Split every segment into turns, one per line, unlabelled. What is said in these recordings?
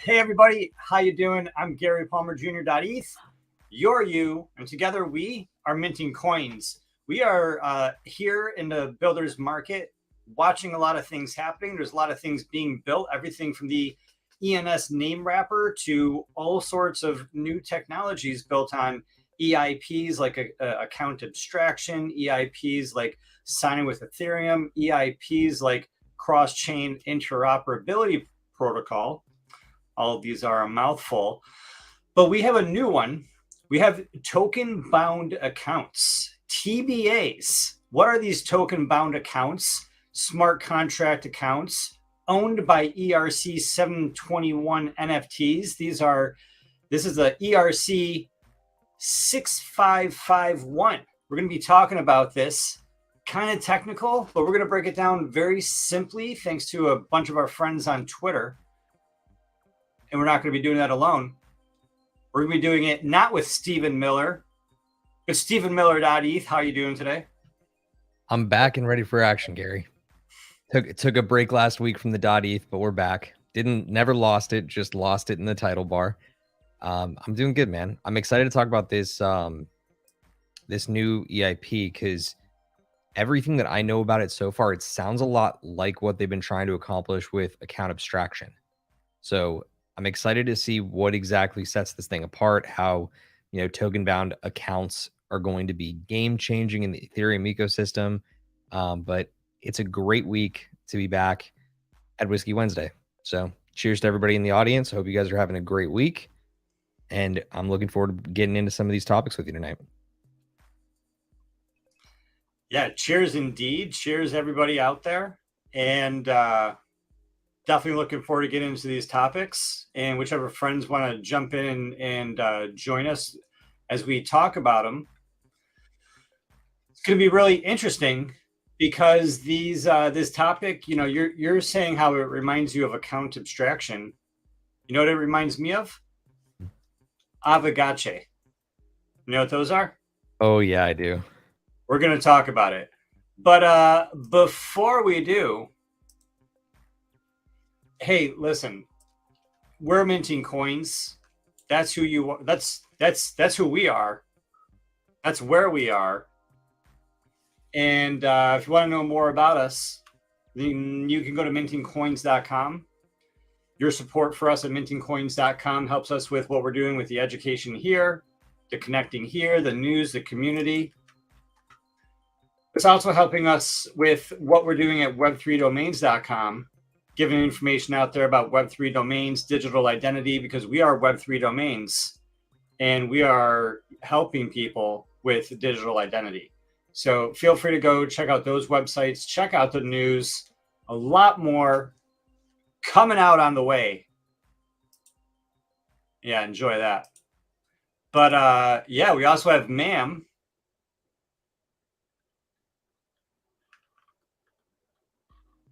Hey everybody, how you doing? I'm Gary Palmer Jr. ETH. You're you, and together we are minting coins. We are here in the builders market, watching a lot of things happening. There's a lot of things being built, everything from the ENS name wrapper to all sorts of new technologies built on EIPs like account abstraction, EIPs like signing with Ethereum, EIPs like cross-chain interoperability protocol. All of these are a mouthful, but we have a new one. We have token bound accounts, TBAs. What are these token bound accounts? Smart contract accounts owned by ERC-721 NFTs. This is the ERC-6551. We're going to be talking about this. Kind of technical, but we're going to break it down very simply thanks to a bunch of our friends on Twitter. And we're not going to be doing that alone. We're going to be doing it not with Stephen Miller, but Stephen Miller.eth. How are you doing today?
I'm back and ready for action, Gary. Took a break last week from the .eth, but we're back. Never lost it, just lost it in the title bar. I'm doing good, man. I'm excited to talk about this this new EIP because everything that I know about it so far, it sounds a lot like what they've been trying to accomplish with account abstraction. So I'm excited to see what exactly sets this thing apart, how, token bound accounts are going to be game changing in the Ethereum ecosystem. But it's a great week to be back at Whiskey Wednesday. So cheers to everybody in the audience. I hope you guys are having a great week. And I'm looking forward to getting into some of these topics with you tonight.
Yeah, cheers indeed. Cheers everybody out there. And definitely looking forward to getting into these topics, and whichever friends want to jump in and join us as we talk about them. It's going to be really interesting because this topic, you're saying how it reminds you of account abstraction. You know what it reminds me of? Avagache. You know what those are?
Oh yeah, I do.
We're going to talk about it. But before we do, hey, listen, we're minting coins. That's who you are. That's who we are. That's where we are. And if you want to know more about us, then you can go to mintingcoins.com. Your support for us at mintingcoins.com helps us with what we're doing with the education here, the connecting here, the news, the community. It's also helping us with what we're doing at web3domains.com, giving information out there about Web3 domains, digital identity, because we are Web3 domains and we are helping people with digital identity. So feel free to go check out those websites, check out the news, a lot more coming out on the way. Yeah, enjoy that. But yeah, we also have Ma'am.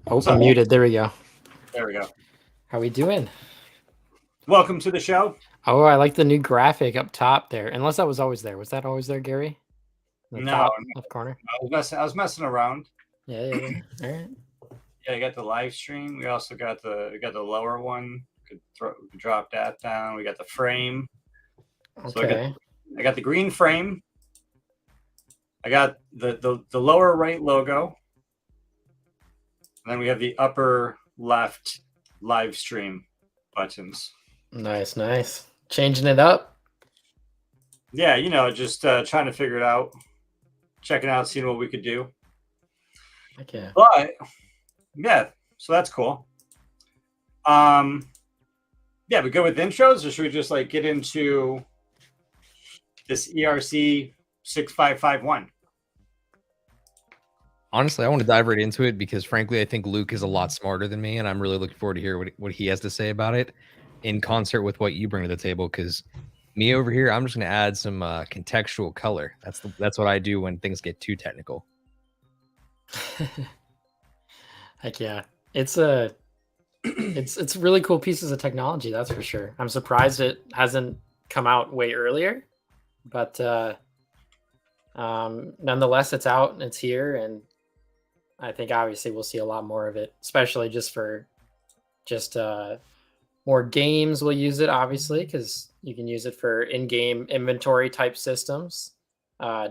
Oh, I'm muted. There we go.
There we go.
How we doing?
Welcome to the show.
Oh, I like the new graphic up top there. Unless that was always there. Was that always there, Gary?
No,
top left corner.
I was messing around.
Yeah. All right.
Yeah, I got the live stream. We also got the lower one. We could drop that down. We got the frame.
Okay.
So I got the green frame. I got the lower right logo. And then we have the upper left live stream buttons.
Nice. Changing it up.
Yeah, just trying to figure it out. Checking out, seeing what we could do.
Okay.
But yeah, so that's cool. Yeah, we go with intros, or should we just get into this ERC-6551?
Honestly, I want to dive right into it because, frankly, I think Luke is a lot smarter than me, and I'm really looking forward to hear what he has to say about it in concert with what you bring to the table. Because me over here, I'm just going to add some contextual color. That's what I do when things get too technical.
Heck yeah, it's really cool pieces of technology. That's for sure. I'm surprised it hasn't come out way earlier, but nonetheless, it's out and it's here, and I think obviously we'll see a lot more of it, especially just More games will use it, obviously, because you can use it for in-game inventory type systems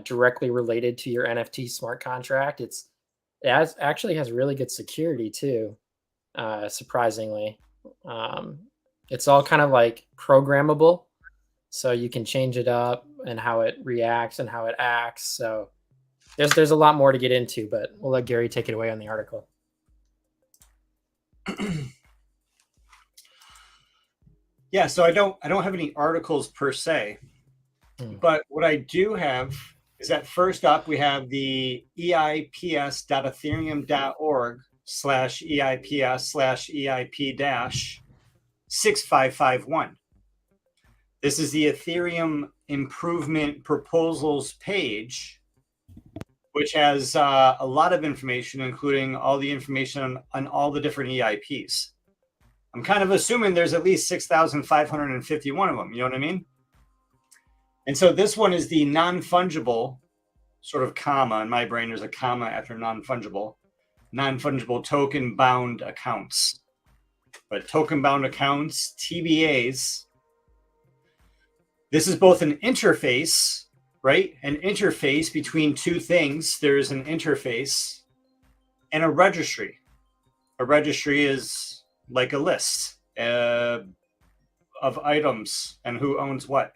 directly related to your NFT smart contract. Actually has really good security too, surprisingly. It's all kind of like programmable, so you can change it up and how it reacts and how it acts. So there's a lot more to get into, but we'll let Gary take it away on the article.
Yeah, so I don't have any articles per se, but what I do have is that first up we have the eips.ethereum.org/eips/eip-6551. This is the Ethereum improvement proposals page, which has a lot of information, including all the information on all the different EIPs. I'm kind of assuming there's at least 6,551 of them. You know what I mean? And so this one is the non-fungible, sort of comma. In my brain, there's a comma after non-fungible token bound accounts. But token bound accounts, TBAs, this is both an interface, right? An interface between two things. There's an interface and a registry. A registry is like a list of items and who owns what,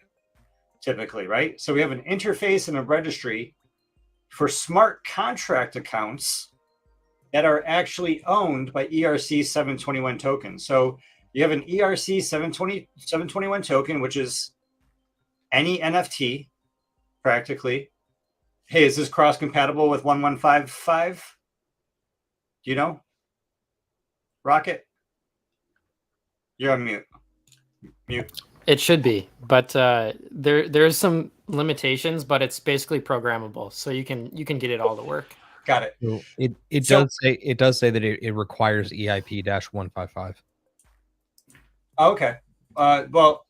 typically, right? So we have an interface and a registry for smart contract accounts that are actually owned by ERC-721 tokens. So you have an ERC-721 token, which is any NFT, practically. Hey, is this cross-compatible with 1155? Do you know? Rocket? You're on mute.
It should be, but there's some limitations, but it's basically programmable, so you can get it all to work.
Got it.
So it does say that it requires EIP-155.
Okay. Well,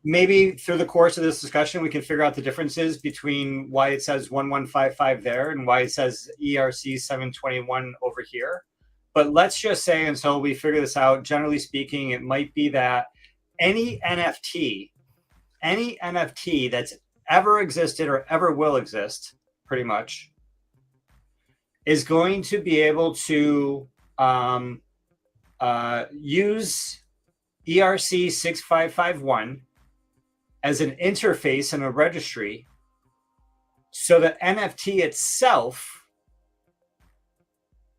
maybe through the course of this discussion, we can figure out the differences between why it says 1155 there and why it says ERC-721 over here. But let's just say, until we figure this out, generally speaking, it might be that any NFT that's ever existed or ever will exist, pretty much, is going to be able to use ERC-6551 as an interface and a registry, so that NFT itself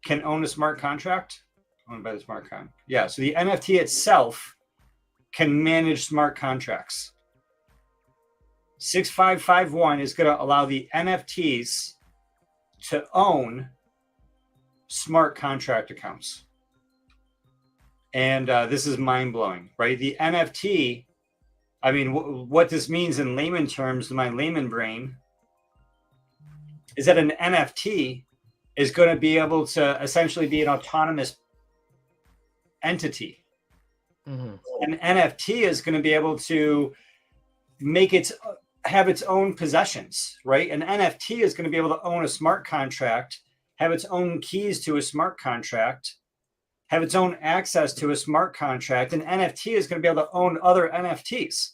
can own a smart contract owned by the smart contract. Yeah, so the NFT itself can manage smart contracts. 6551 is going to allow the NFTs to own smart contract accounts. And this is mind-blowing, right? The NFT, I mean, what this means in layman terms, in my layman brain, is that an NFT is going to be able to essentially be an autonomous entity. Mm-hmm. An NFT is going to be able to have its own possessions, right? An NFT is going to be able to own a smart contract, have its own keys to a smart contract, have its own access to a smart contract. An NFT is going to be able to own other NFTs.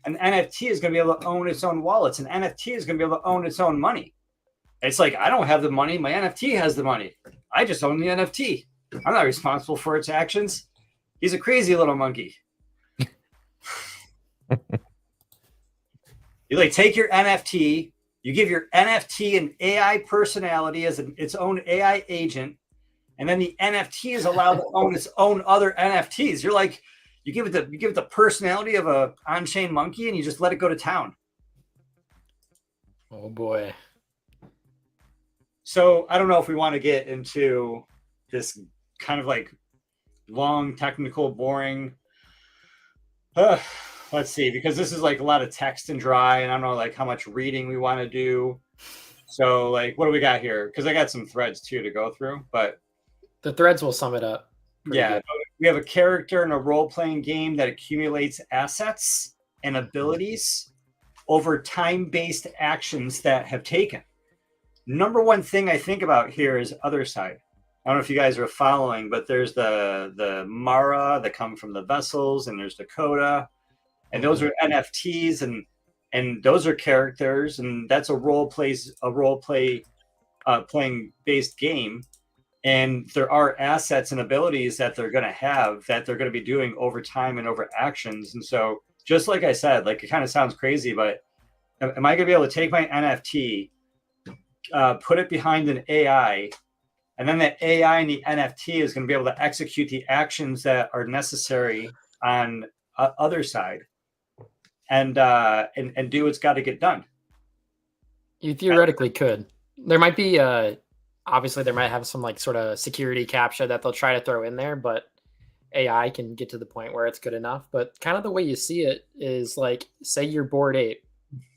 An NFT is going to be able to own its own wallets. An NFT is going to be able to own its own money. It's like, I don't have the money. My NFT has the money. I just own the NFT. I'm not responsible for its actions. He's a crazy little monkey. You like take your NFT, you give your NFT an AI personality as its own AI agent, and then the NFT is allowed to own its own other NFTs. You're like, you give it the personality of a on-chain monkey, and you just let it go to town.
Oh boy.
So I don't know if we want to get into this kind of like long, technical, boring. Let's see, because this is like a lot of text and dry, and I don't know like how much reading we want to do. So like, what do we got here? Because I got some threads too to go through, but
the threads will sum it up.
Yeah, good. We have a character in a role-playing game that accumulates assets and abilities over time-based actions that have taken. Number one thing I think about here is other side. I don't know if you guys are following, but there's the Mara that come from the vessels, and there's Dakota, and those are NFTs, and those are characters, and that's a role play playing based game. And there are assets and abilities that they're going to have that they're going to be doing over time and over actions. And so, just like I said, like it kind of sounds crazy, but am I going to be able to take my NFT, put it behind an AI, and then that AI and the NFT is going to be able to execute the actions that are necessary on other side, and do what's got to get done?
You theoretically could. There might be obviously there might have some like sort of security captcha that they'll try to throw in there, but AI can get to the point where it's good enough. But kind of the way you see it is like, say you're Bored Ape.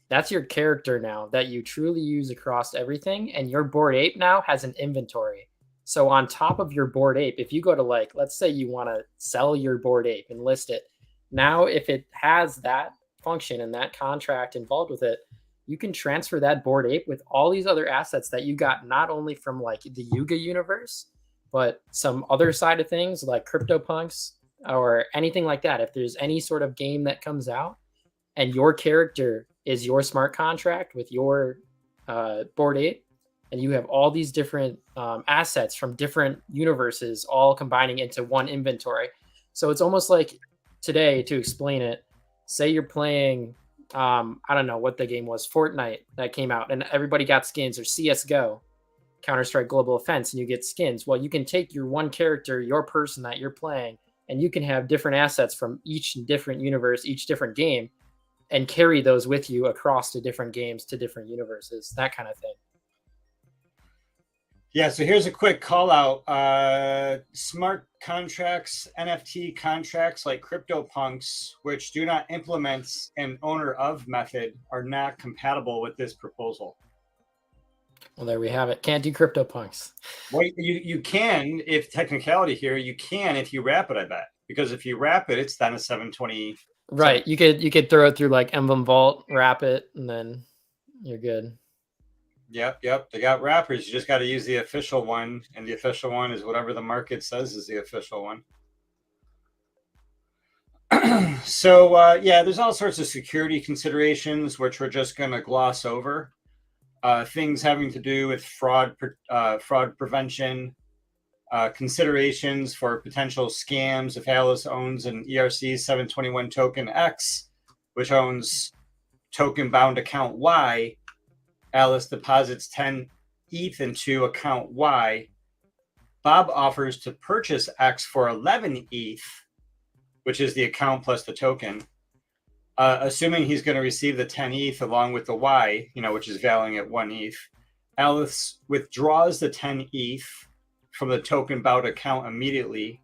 That's your character now that you truly use across everything. And your Bored Ape now has an inventory. So on top of your Bored Ape, if you go to like, let's say you want to sell your Bored Ape and list it. Now, if it has that function and that contract involved with it, you can transfer that Bored Ape with all these other assets that you got, not only from like the Yuga universe, but some other side of things like CryptoPunks or anything like that. If there's any sort of game that comes out and your character is your smart contract with your Bored Ape, and you have all these different assets from different universes all combining into one inventory. So it's almost like today, to explain it, say you're playing I don't know what the game was, Fortnite, that came out and everybody got skins, or CSGO, Counter-Strike Global Offense, and you get skins. Well, you can take your one character, your person that you're playing, and you can have different assets from each different universe, each different game, and carry those with you across to different games, to different universes, that kind of thing.
Yeah, so here's a quick call out. Smart contracts, NFT contracts like CryptoPunks, which do not implement an owner of method, are not compatible with this proposal.
Well, there we have it. Can't do CryptoPunks.
Well, you can, if technicality here, you can if you wrap it, I bet. Because if you wrap it, it's then a 720.
Right. You could throw it through like Emblem Vault, wrap it, and then you're good.
Yep. They got wrappers. You just got to use the official one, and the official one is whatever the market says is the official one. So yeah, there's all sorts of security considerations which we're just going to gloss over. Things having to do with fraud prevention, considerations for potential scams if Alice owns an ERC-721 token X, which owns token bound account Y. Alice deposits 10 ETH into account Y. Bob offers to purchase X for 11 ETH, which is the account plus the token. Assuming he's going to receive the 10 ETH along with the Y, which is valuing at 1 ETH. Alice withdraws the 10 ETH from the token bound account immediately,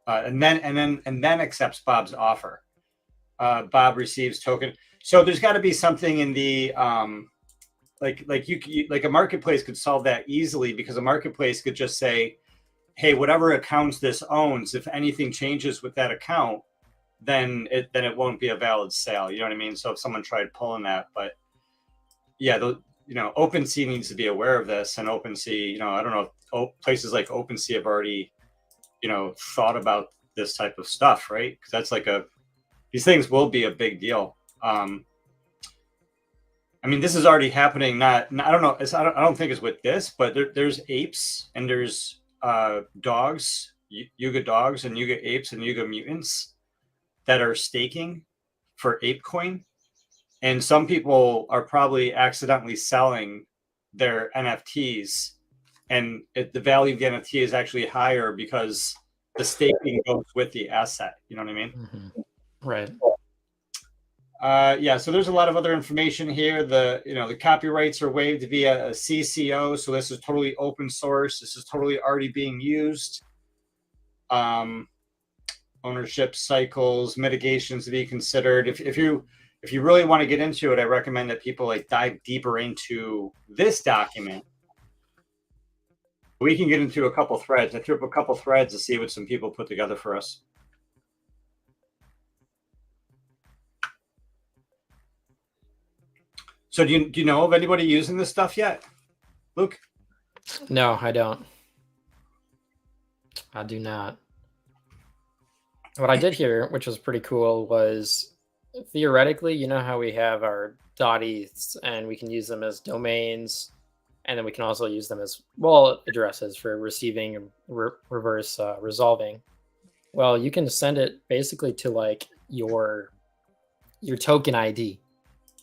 and then accepts Bob's offer. Bob receives token. So there's got to be something in the like a marketplace could solve that easily, because a marketplace could just say, hey, whatever accounts this owns, if anything changes with that account, then it won't be a valid sale. You know what I mean? So if someone tried pulling that, but yeah, OpenSea needs to be aware of this, and OpenSea, I don't know if places like OpenSea have already, thought about this type of stuff, right? Because that's these things will be a big deal. I mean, this is already happening. I don't know. I don't think it's with this, but there's apes and there's dogs, Yuga dogs and Yuga apes and Yuga mutants that are staking for ApeCoin. And some people are probably accidentally selling their NFTs, and the value of the NFT is actually higher because the staking goes with the asset. You know what I mean?
Mm-hmm. Right.
Yeah, so there's a lot of other information here. The copyrights are waived via a CCO, so this is totally open source. This is totally already being used. Ownership cycles, mitigations to be considered. If you really want to get into it, I recommend that people dive deeper into this document. We can get into a couple threads. I threw up a couple threads to see what some people put together for us. So do you know of anybody using this stuff yet, Luke?
No, I don't. I do not. What I did here, which was pretty cool, was theoretically, you know how we have our .eths and we can use them as domains, and then we can also use them as wallet addresses for receiving and reverse resolving. Well, you can send it basically to like your token ID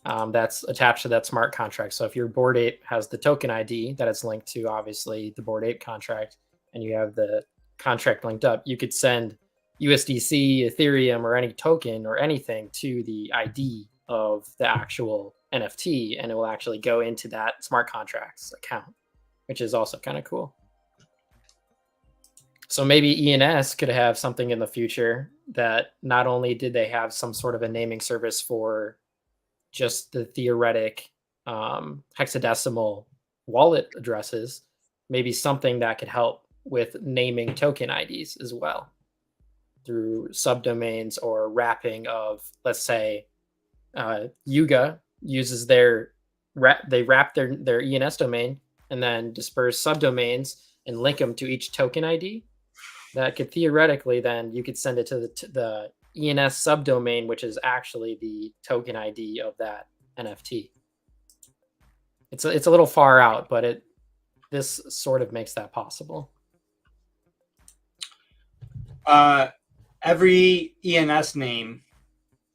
that's attached to that smart contract. So if your Bored Ape has the token ID that it's linked to, obviously the Bored Ape contract, and you have the contract linked up, you could send USDC, Ethereum, or any token or anything to the ID of the actual NFT, and it will actually go into that smart contracts account, which is also kind of cool. So maybe ENS could have something in the future that not only did they have some sort of a naming service for just the theoretic hexadecimal wallet addresses, maybe something that could help with naming token IDs as well through subdomains or wrapping of, let's say, Yuga uses they wrap their ENS domain and then disperse subdomains and link them to each token ID. That could theoretically, then you could send it to the ENS subdomain, which is actually the token ID of that NFT. It's a little far out, but this sort of makes that possible.
Every ENS name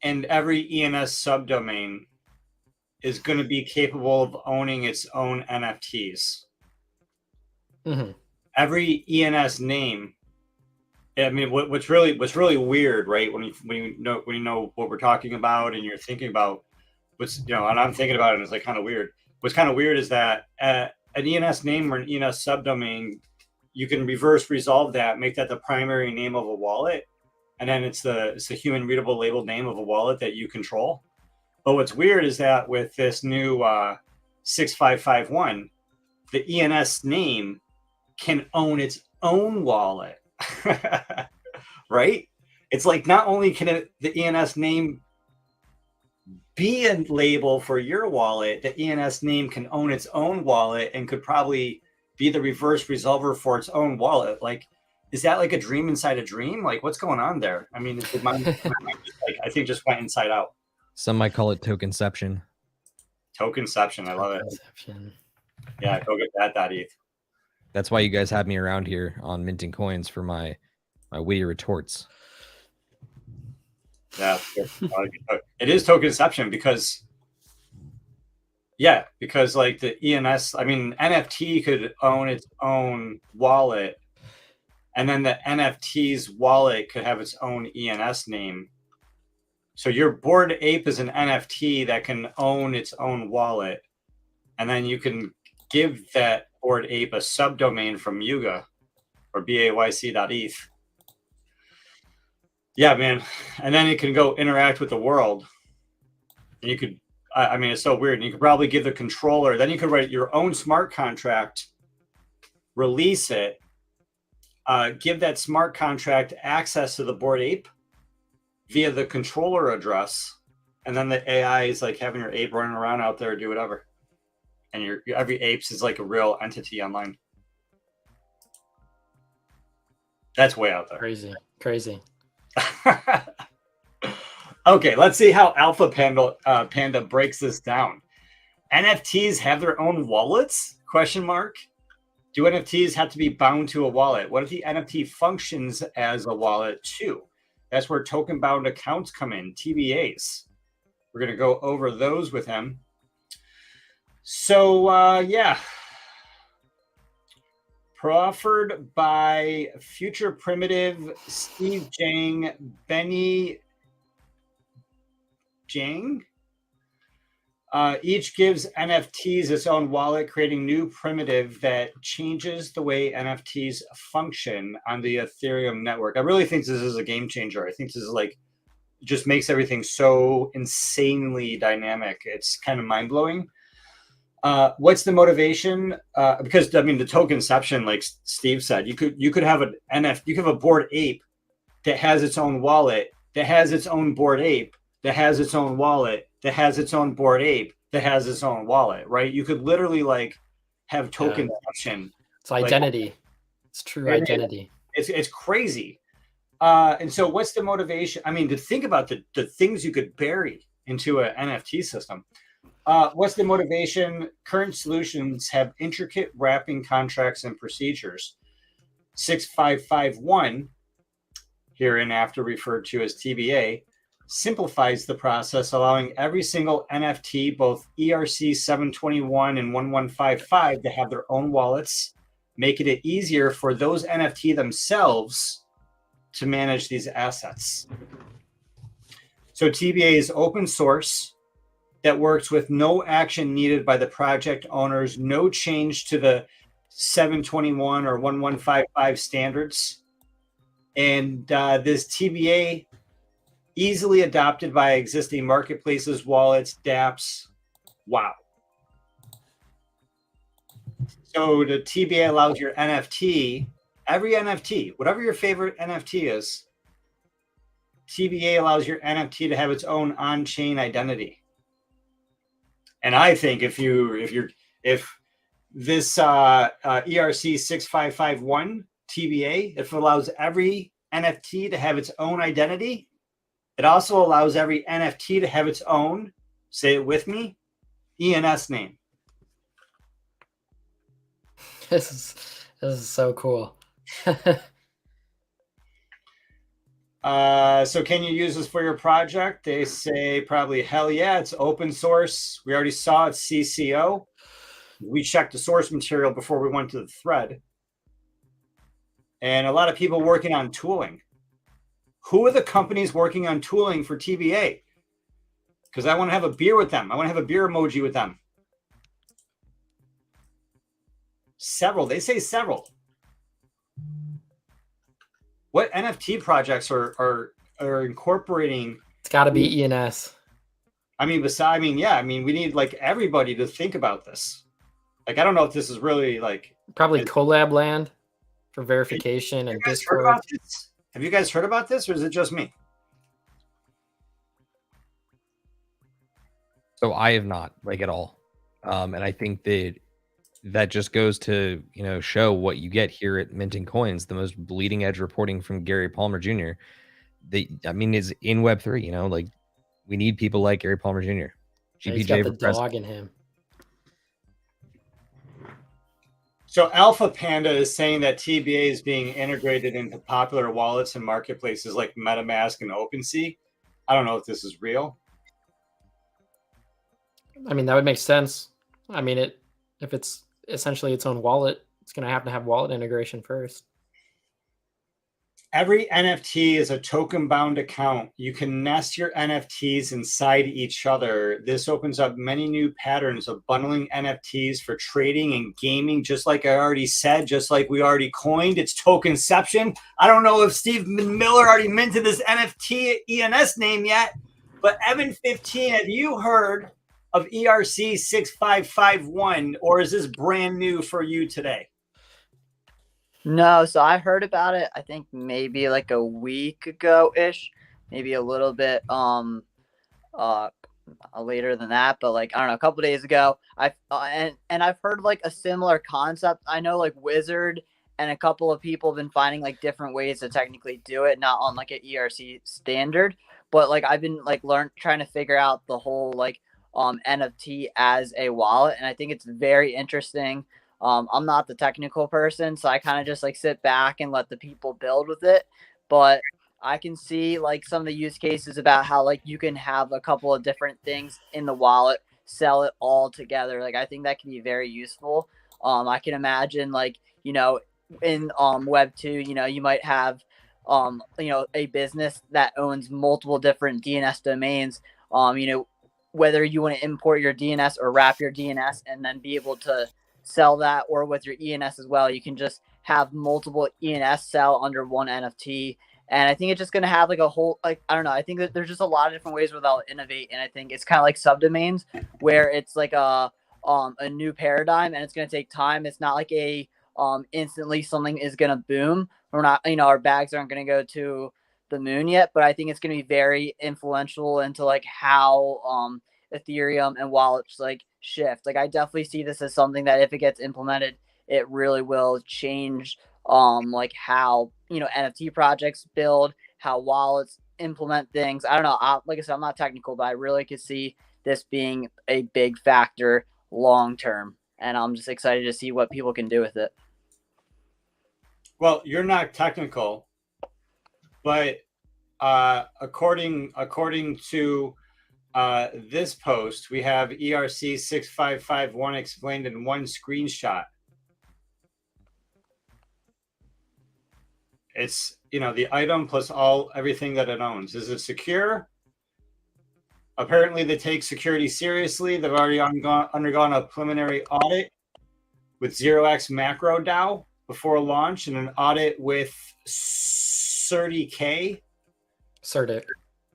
and every ENS subdomain is going to be capable of owning its own NFTs.
Mm-hmm.
Every ENS name. I mean, what's really weird, right? When you know what we're talking about, and you're thinking about and I'm thinking about it, and it's like kind of weird. What's kind of weird is that an ENS name or an ENS subdomain, you can reverse resolve that, make that the primary name of a wallet, and then it's the human readable labeled name of a wallet that you control. But what's weird is that with this new 6551, the ENS name can own its own wallet. Right? It's like not only can the ENS name be a label for your wallet, the ENS name can own its own wallet and could probably be the reverse resolver for its own wallet. Like, is that like a dream inside a dream? Like, what's going on there? I mean, my mind I think just went inside out.
Some might call it tokenception.
Tokenception, I love it. Yeah, go get that .eth.
That's why you guys have me around here on minting coins for my witty retorts.
Yeah, it is tokenception because like the ENS, I mean, NFT could own its own wallet, and then the NFT's wallet could have its own ENS name. So your Bored Ape is an NFT that can own its own wallet, and then you can give that Bored Ape a subdomain from Yuga or BAYC.eth. Yeah, man. And then it can go interact with the world. And you could, I mean, it's so weird. And you could probably give the controller, then you could write your own smart contract, release it, give that smart contract access to the Bored Ape via the controller address. And then the AI is like having your ape running around out there, do whatever. And your every apes is like a real entity online. That's way out there.
Crazy.
Okay, let's see how Alpha Panda breaks this down. NFTs have their own wallets? ? Do NFTs have to be bound to a wallet? What if the NFT functions as a wallet too? That's where token-bound accounts come in, TBAs. We're going to go over those with him. So, yeah. Proffered by Future Primitive, Steve Jang, Benny Jang. Each gives NFTs its own wallet, creating new primitive that changes the way NFTs function on the Ethereum network. I really think this is a game changer. I think this is like, just makes everything so insanely dynamic. It's kind of mind-blowing. What's the motivation? Because I mean, the tokenception, like Steve said, you could have an you could have a Bored Ape that has its own wallet, that has its own Bored Ape, that has its own wallet, that has its own Bored Ape, that has its own wallet, right? You could literally like have tokenception.
It's identity. It's true identity.
It's crazy. And so what's the motivation? I mean, to think about the things you could bury into an NFT system. What's the motivation? Current solutions have intricate wrapping contracts and procedures. 6551, hereinafter referred to as TBA, simplifies the process, allowing every single NFT, both ERC-721 and 1155, to have their own wallets, making it easier for those NFT themselves to manage these assets. So TBA is open source that works with no action needed by the project owners, no change to the 721 or 1155 standards. And this TBA easily adopted by existing marketplaces, wallets, dApps. Wow. So the TBA allows your NFT, every NFT, whatever your favorite NFT is, TBA allows your NFT to have its own on-chain identity. And I think if this ERC-6551 TBA, if it allows every NFT to have its own identity, it also allows every NFT to have its own, say it with me, ENS name.
This is so cool.
So can you use this for your project? They say probably hell yeah, it's open source. We already saw it's CCO. We checked the source material before we went to the thread. And a lot of people working on tooling. Who are the companies working on tooling for TBA? Because I want to have a beer with them. I want to have a beer emoji with them. Several. They say several. What NFT projects are incorporating?
It's got to be ENS.
I mean, we need like everybody to think about this. Like, I don't know if this is really like
probably collab land for verification and Discord.
Have you guys heard about this, or is it just me?
So I have not, like, at all. And I think that just goes to, show what you get here at Minting Coins, the most bleeding edge reporting from Gary Palmer Jr. Is in Web3, like, we need people like Gary Palmer Jr.
GPJ, he's got the dog in him.
So Alpha Panda is saying that TBA is being integrated into popular wallets and marketplaces like MetaMask and OpenSea. I don't know if this is real.
I mean, that would make sense. I mean, if it's essentially its own wallet, it's going to have wallet integration first.
Every NFT is a token-bound account. You can nest your NFTs inside each other. This opens up many new patterns of bundling NFTs for trading and gaming, just like I already said, just like we already coined. It's tokenception. I don't know if Steve Miller already minted this NFT ENS name yet, but Evan15, have you heard of ERC-6551, or is this brand new for you today?
No, so I heard about it, I think maybe like a week ago-ish, maybe a little bit later than that, but like, I don't know, a couple days ago. I've heard like a similar concept. I know like Wizard and a couple of people have been finding like different ways to technically do it, not on like an ERC standard, but like I've been like trying to figure out the whole like NFT as a wallet, and I think it's very interesting. I'm not the technical person, so I kind of just like sit back and let the people build with it. But I can see like some of the use cases about how like you can have a couple of different things in the wallet, sell it all together. Like I think that can be very useful. I can imagine like, in Web 2, you might have a business that owns multiple different DNS domains. Whether you want to import your DNS or wrap your DNS and then be able to sell that, or with your ENS as well, you can just have multiple ENS sell under one NFT. And I think it's just going to have like a whole, like, I don't know. I think that there's just a lot of different ways where they'll innovate. And I think it's kind of like subdomains where it's like a new paradigm, and it's going to take time. It's not like instantly something is going to boom. We're not, our bags aren't going to go to the moon yet, but I think it's going to be very influential into like how Ethereum and wallets like shift. Like I definitely see this as something that if it gets implemented, it really will change like how NFT projects build, how wallets implement things. I don't know. Like I said, I'm not technical, but I really could see this being a big factor long term, and I'm just excited to see what people can do with it.
Well, you're not technical, but according to this post, we have ERC-6551 explained in one screenshot. It's, the item plus everything that it owns. Is it secure? Apparently, they take security seriously. They've already undergone a preliminary audit with 0x Macro DAO before launch, and an audit with CertiK.
Certic.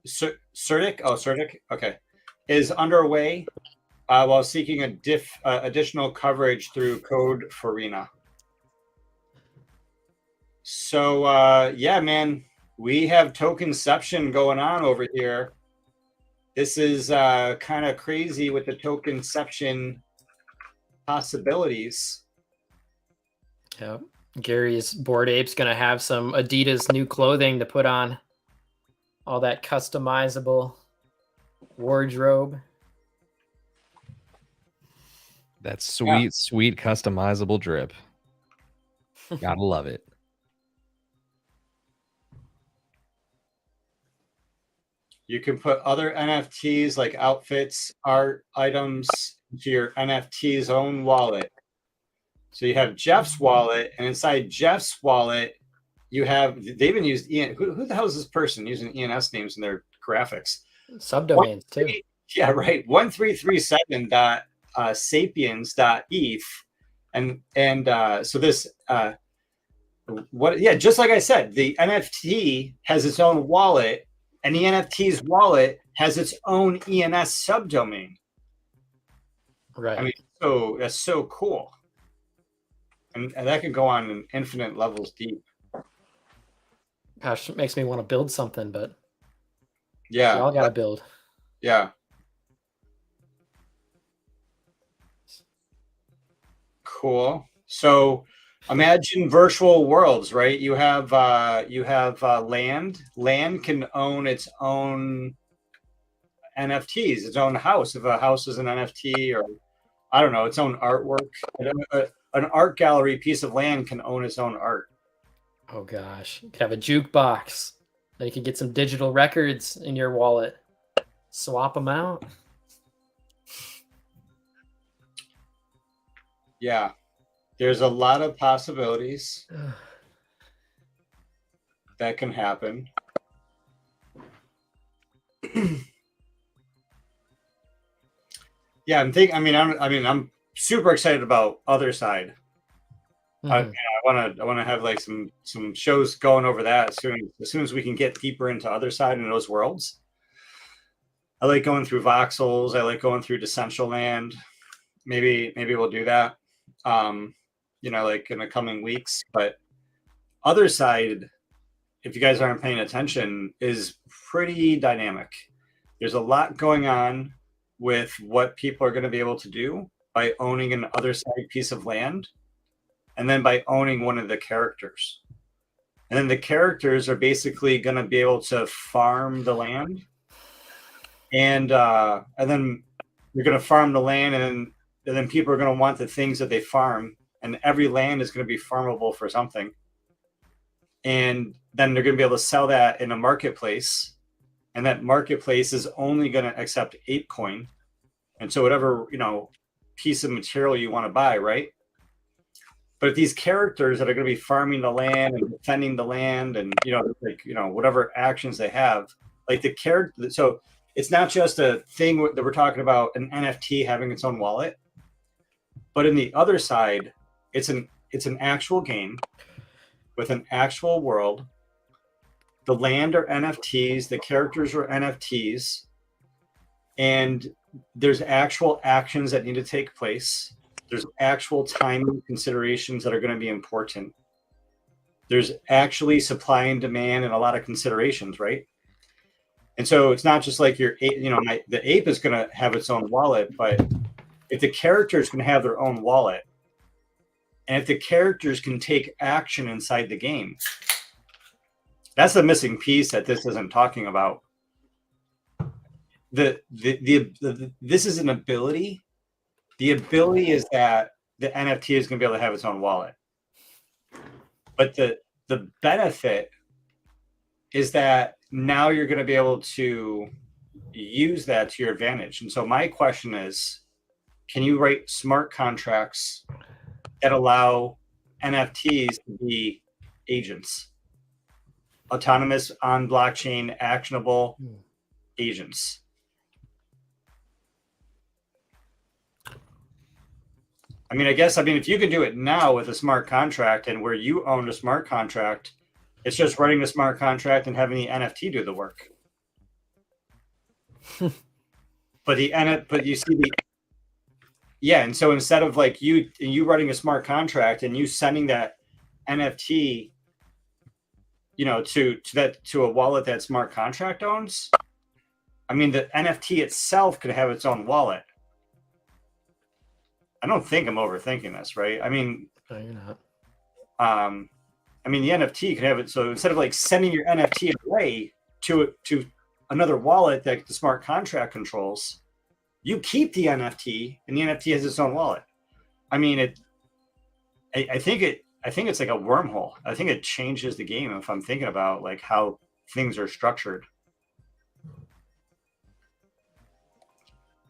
Certic? Oh, Certic. Okay. Is underway while seeking additional coverage through Code Farina. So, yeah, man, we have tokenception going on over here. This is kind of crazy with the tokenception possibilities.
Yep. Gary's Bored Ape's going to have some Adidas new clothing to put on. All that customizable wardrobe.
That sweet customizable drip. Gotta love it.
You can put other NFTs like outfits, art, items into your NFT's own wallet. So you have Jeff's wallet, and inside Jeff's wallet, they even used Ian. Who the hell is this person using ENS names in their graphics?
Subdomains too.
Yeah, right. 1337.sapiens.eth. And so this just like I said, the NFT has its own wallet, and the NFT's wallet has its own ENS subdomain.
Right.
I mean, so that's so cool. And that could go on in infinite levels deep.
Gosh, it makes me want to build something, but
yeah,
we all got to build.
Yeah. Cool. So imagine virtual worlds, right? You have land. Land can own its own NFTs, its own house. If a house is an NFT, or I don't know, its own artwork. An art gallery piece of land can own its own art.
Oh gosh, you could have a jukebox. Then you can get some digital records in your wallet. Swap them out.
Yeah, there's a lot of possibilities that can happen. Yeah, I'm super excited about other side.
Mhm.
I want to have like some shows going over that as soon as we can get deeper into other side in those worlds. I like going through voxels. I like going through Decentraland. Maybe we'll do that. Like in the coming weeks. But other side, if you guys aren't paying attention, is pretty dynamic. There's a lot going on with what people are going to be able to do by owning an other side piece of land, and then by owning one of the characters. And then the characters are basically going to be able to farm the land, and then you're going to farm the land, and then people are going to want the things that they farm, and every land is going to be farmable for something. And then they're going to be able to sell that in a marketplace, and that marketplace is only going to accept ApeCoin. And so whatever, piece of material you want to buy, right? But if these characters that are going to be farming the land and defending the land and, whatever actions they have, like the character, so it's not just a thing that we're talking about an NFT having its own wallet, but in the other side, it's an actual game with an actual world. The land are NFTs, the characters are NFTs, and there's actual actions that need to take place. There's actual timing considerations that are going to be important. There's actually supply and demand and a lot of considerations, right? And so it's not just like the ape is going to have its own wallet, but if the characters can have their own wallet, and if the characters can take action inside the game, That's the missing piece that this isn't talking about. This is an ability. The ability is that the NFT is going to be able to have its own wallet. But the benefit is that now you're going to be able to use that to your advantage. And so my question is, can you write smart contracts that allow NFTs to be agents? Autonomous, on blockchain, actionable agents. I mean, if you can do it now with a smart contract and where you own a smart contract, it's just writing the smart contract and having the NFT do the work. But you see and so instead of like you writing a smart contract and you sending that NFT, to a wallet that smart contract owns, I mean, the NFT itself could have its own wallet. I don't think I'm overthinking this, right? I mean,
no, you're not.
I mean, the NFT could have it. So instead of like sending your NFT away to another wallet that the smart contract controls, you keep the NFT, and the NFT has its own wallet. I mean, I think it's like a wormhole. I think it changes the game if I'm thinking about like how things are structured.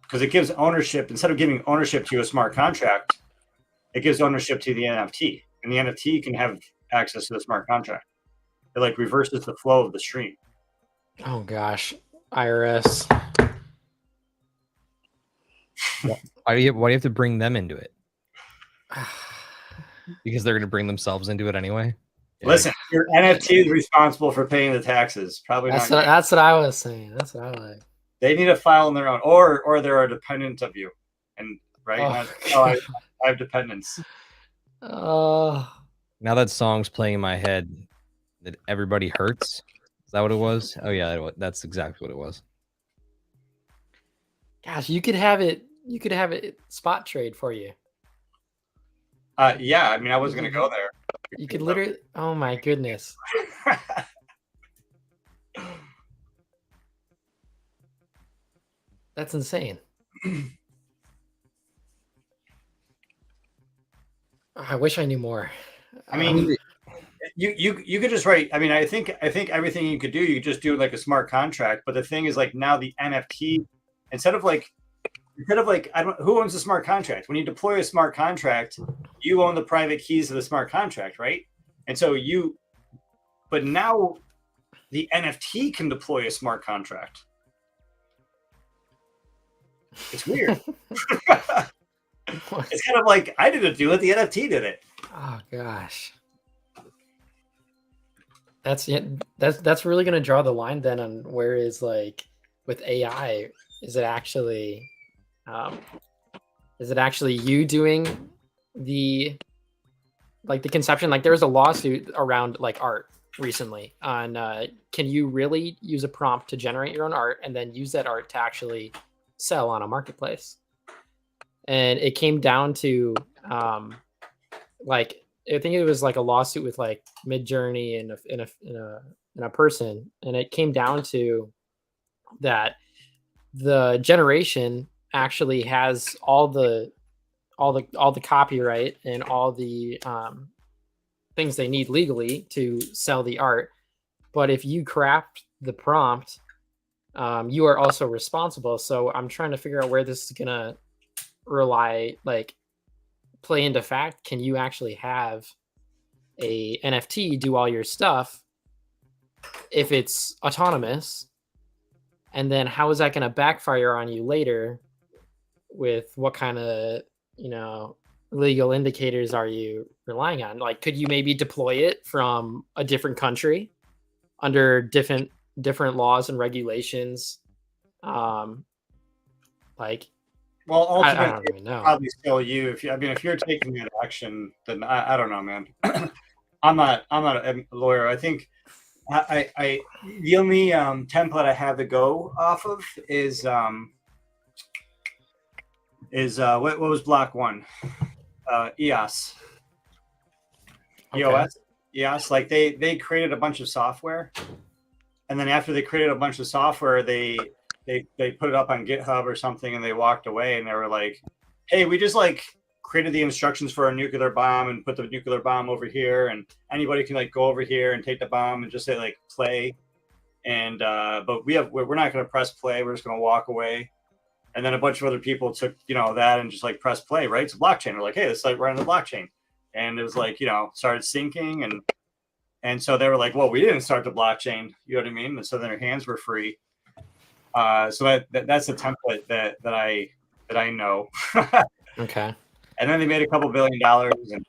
Because it gives ownership, instead of giving ownership to a smart contract, it gives ownership to the NFT. And the NFT can have access to the smart contract. It like reverses the flow of the stream.
Oh gosh, IRS.
Why do you have to bring them into it? Because they're going to bring themselves into it anyway.
Listen, your NFT is responsible for paying the taxes. Probably
That's
not.
that's what I was saying. That's what I like.
They need a file on their own, or they're a dependent of you, and right. I have dependents.
Oh,
Now that song's playing in my head, that everybody hurts. Is that what it was? Oh yeah, that's exactly what it was.
gosh, you could have it. You could have it spot trade for you.
Yeah, I mean, I was gonna go there.
You could literally. Oh my goodness. That's insane. I wish I knew more.
I mean, you could just write. I mean, I think everything you could do, you just do like a smart contract. But the thing is, like now the NFT, instead of like who owns the smart contract? When you deploy a smart contract, you own the private keys to the smart contract, right? And so but now the NFT can deploy a smart contract. It's weird. It's kind of like I didn't do it; the NFT did it.
Oh gosh, that's really going to draw the line then on where is like with AI. Is it actually you doing the conception? Like there was a lawsuit around like art recently on can you really use a prompt to generate your own art and then use that art to actually sell on a marketplace? And it came down to like I think it was like a lawsuit with like Midjourney and a person, and it came down to that the generation actually has all the copyright and all the things they need legally to sell the art. But if you craft the prompt, you are also responsible. So I'm trying to figure out where this is gonna play into fact. Can you actually have a NFT do all your stuff if it's autonomous? And then how is that going to backfire on you later with what kind of, legal indicators are you relying on? Like, could you maybe deploy it from a different country under different laws and regulations?
Well, ultimately,
I don't even know.
probably still you. If you're taking that action, then I don't know, man. I'm not a lawyer. I think I the only template I have to go off of is what was block one? EOS.
Okay.
EOS. Yes, like they created a bunch of software, and then after they created a bunch of software, they put it up on GitHub or something, and they walked away, and they were like, "Hey, we just like created the instructions for a nuclear bomb and put the nuclear bomb over here, and anybody can like go over here and take the bomb and just say like play, and but we're not going to press play. We're just going to walk away." And then a bunch of other people took, that and just like press play, right? It's a blockchain. We're like, hey, it's like right on the blockchain. And it was like, started syncing. And so they were like, well, we didn't start the blockchain. You know what I mean? And so then their hands were free. So that's a template that I know.
Okay.
And then they made a couple $1 billion and,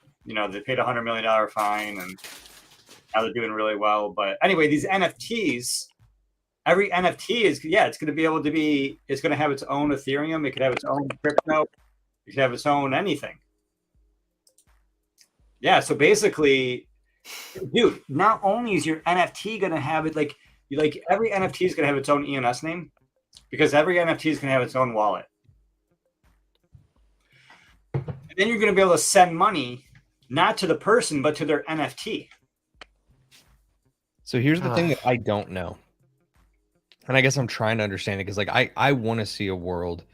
they paid $100 million fine. And now they're doing really well. But anyway, these NFTs, every NFT is, it's going to be able to be, it's going to have its own Ethereum. It could have its own crypto. It could have its own anything. Yeah. So basically, dude, not only is your NFT going to have it, like every NFT is going to have its own ENS name, because every NFT is going to have its own wallet. And then you're going to be able to send money, not to the person, but to their NFT.
So here's the thing that I don't know. And I guess I'm trying to understand it because like I want to see a world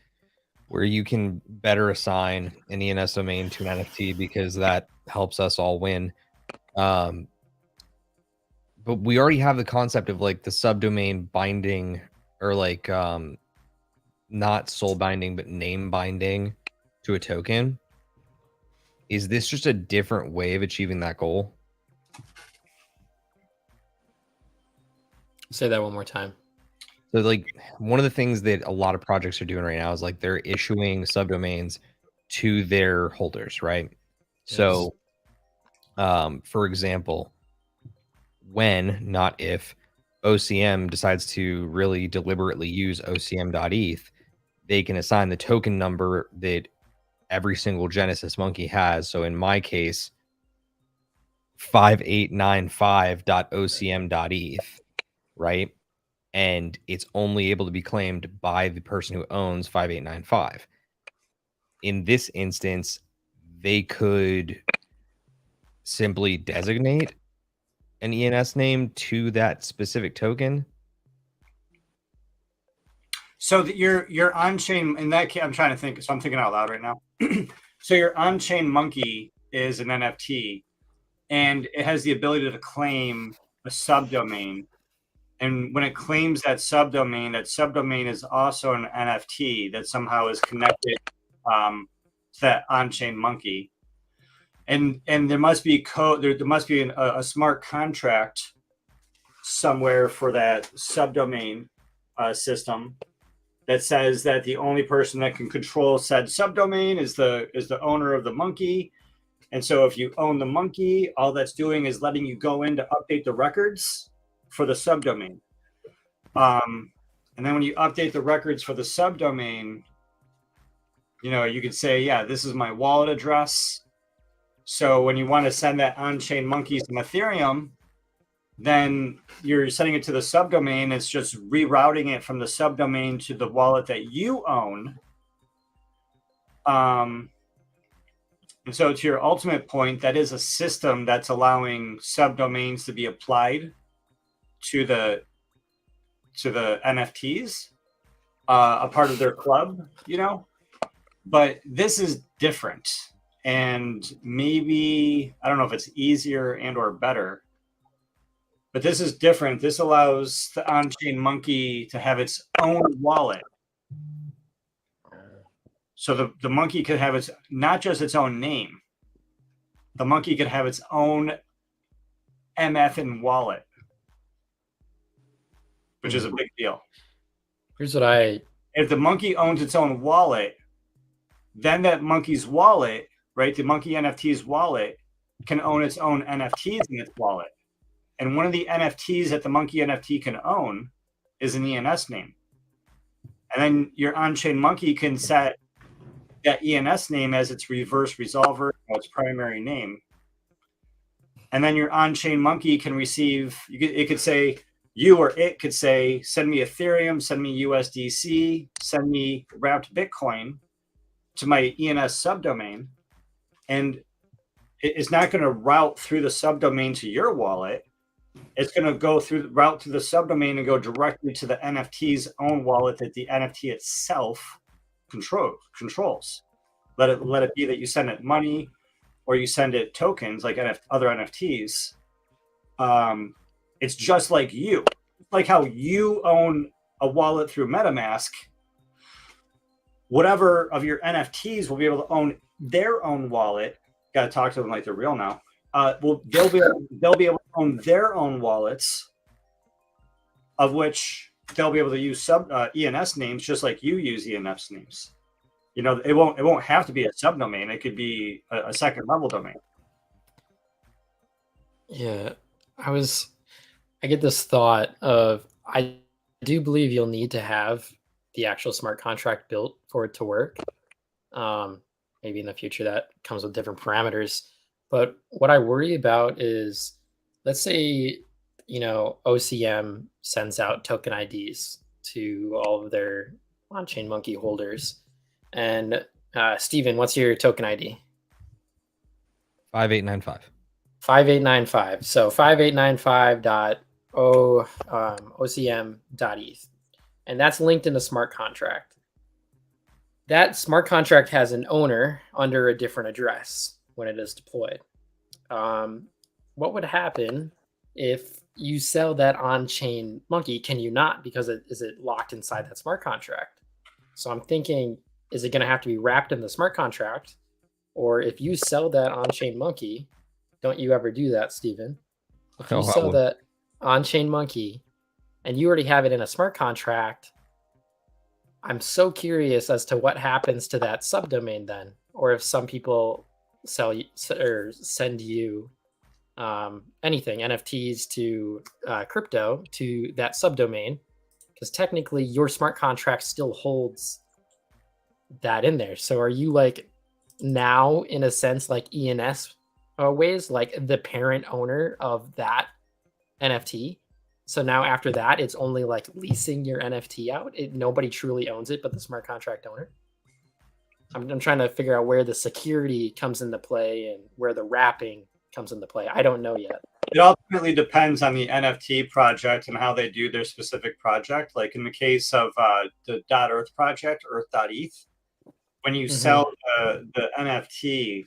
where you can better assign an ENS domain to an NFT because that helps us all win. But we already have the concept of like the subdomain binding, or like not soul binding but name binding to a token. Is this just a different way of achieving that goal?
Say that one more time.
So like one of the things that a lot of projects are doing right now is like they're issuing subdomains to their holders, right? Yes. So for example, when, not if, OCM decides to really deliberately use OCM.eth, they can assign the token number that every single Genesis monkey has. So in my case, 5895.ocm.eth, right? And it's only able to be claimed by the person who owns 5895. In this instance, they could simply designate an ENS name to that specific token.
So that your on-chain, in that case, I'm trying to think, so I'm thinking out loud right now. So your on-chain monkey is an NFT, and it has the ability to claim a subdomain. And when it claims that subdomain is also an NFT that somehow is connected to that on-chain monkey. And there must be code. There must be a smart contract somewhere for that subdomain system that says that the only person that can control said subdomain is the owner of the monkey. And so if you own the monkey, all that's doing is letting you go in to update the records for the subdomain. And then when you update the records for the subdomain, you could say, yeah, this is my wallet address. So when you want to send that on-chain monkey some Ethereum, then you're sending it to the subdomain. It's just rerouting it from the subdomain to the wallet that you own. And so to your ultimate point, that is a system that's allowing subdomains to be applied to the NFTs, a part of their club, but this is different. And maybe, I don't know if it's easier and or better, but this is different. This allows the on-chain monkey to have its own wallet. So the monkey could have not just its own name. The monkey could have its own MF and wallet, which is a big deal.
Here's what
if the monkey owns its own wallet, then that monkey's wallet, right, the monkey NFT's wallet, can own its own NFTs in its wallet. And one of the NFTs that the monkey NFT can own is an ENS name. And then your on-chain monkey can set that ENS name as its reverse resolver or its primary name. And then your on-chain monkey can receive, it could say, you or it could say, send me Ethereum, send me USDC, send me wrapped Bitcoin to my ENS subdomain. And it's not going to route through the subdomain to your wallet. It's going to go route through the subdomain and go directly to the NFT's own wallet that the NFT itself controls. Let it be that you send it money or you send it tokens like other NFTs. It's just like you, like how you own a wallet through MetaMask. Whatever of your NFTs will be able to own their own wallet. Got to talk to them like they're real now. They'll be able to own their own wallets, of which they'll be able to use ENS names just like you use ENS names. You know, it won't have to be a subdomain. It could be a second level domain.
Yeah, I get this thought of, I do believe you'll need to have the actual smart contract built for it to work. Maybe in the future that comes with different parameters. But what I worry about is, let's say, OCM sends out token IDs to all of their on-chain monkey holders. And Steven, what's your token ID?
5895.
5895. So 5895.ocm.eth. And that's linked in a smart contract. That smart contract has an owner under a different address when it is deployed. What would happen if you sell that on-chain monkey? Can you not, because is it locked inside that smart contract? So I'm thinking, is it going to have to be wrapped in the smart contract? Or if you sell that on-chain monkey, don't you ever do that, Steven? If you sell that on-chain monkey and you already have it in a smart contract, I'm so curious as to what happens to that subdomain then, or if some people sell or send you anything, NFTs to crypto to that subdomain, because technically your smart contract still holds that in there. So are you like now in a sense like ENS ways, like the parent owner of that NFT? So now after that, it's only like leasing your NFT out. Nobody truly owns it but the smart contract owner. I'm trying to figure out where the security comes into play and where the wrapping comes into play. I don't know yet.
It ultimately depends on the NFT project and how they do their specific project. Like in the case of the .earth project, earth.eth, when you sell the NFT,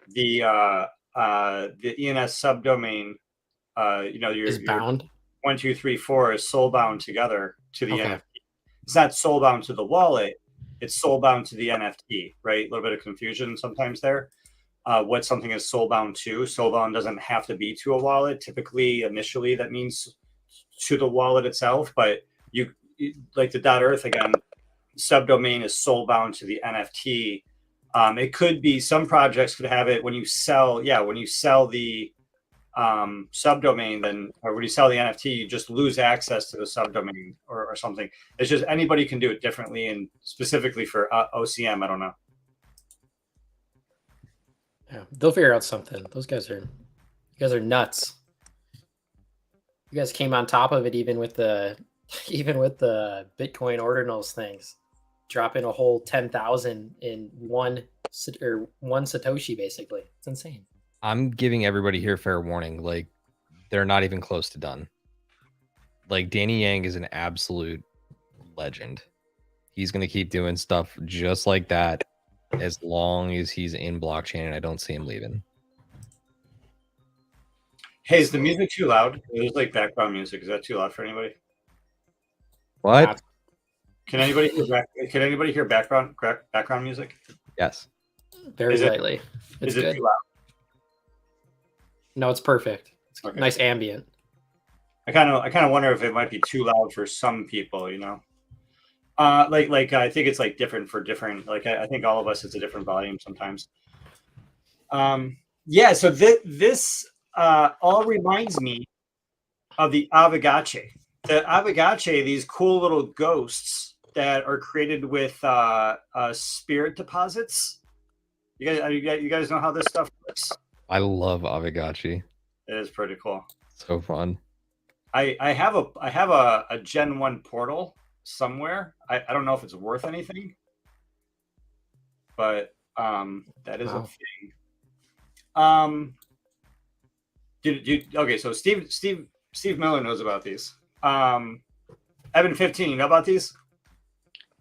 the ENS subdomain,
is bound.
1, 2, 3, 4 is soul bound together to the NFT. It's not soul bound to the wallet. It's soul bound to the NFT, right? A little bit of confusion sometimes there. What something is soul bound to. Soul bound doesn't have to be to a wallet. Typically, initially, that means to the wallet itself. But you like the .earth again, subdomain is soul bound to the NFT. It could be some projects could have it when you sell the subdomain, then, or when you sell the NFT, you just lose access to the subdomain or something. It's just anybody can do it differently, and specifically for OCM, I don't know.
Yeah, they'll figure out something. You guys are nuts. You guys came on top of it even with the Bitcoin ordinals things, dropping a whole 10,000 in one Satoshi basically. It's insane.
I'm giving everybody here fair warning. Like, they're not even close to done. Like, Danny Yang is an absolute legend. He's going to keep doing stuff just like that as long as he's in blockchain, and I don't see him leaving.
Hey, is the music too loud? There's like background music. Is that too loud for anybody?
What?
Can anybody hear background music?
Yes.
Very lightly.
Is it too loud?
No, it's perfect. It's
okay.
Nice ambient.
I kind of wonder if it might be too loud for some people, you know. Like I think it's like different for different. Like I think all of us, it's a different volume sometimes. Yeah. So this all reminds me of the Avagache. The Avagache, these cool little ghosts that are created with spirit deposits. You guys know how this stuff works?
I love Avagachi.
It is pretty cool.
So fun.
I have a Gen 1 portal somewhere. I don't know if it's worth anything, but that is a thing. Okay, so Steve Miller knows about these. Evan 15, you know about these?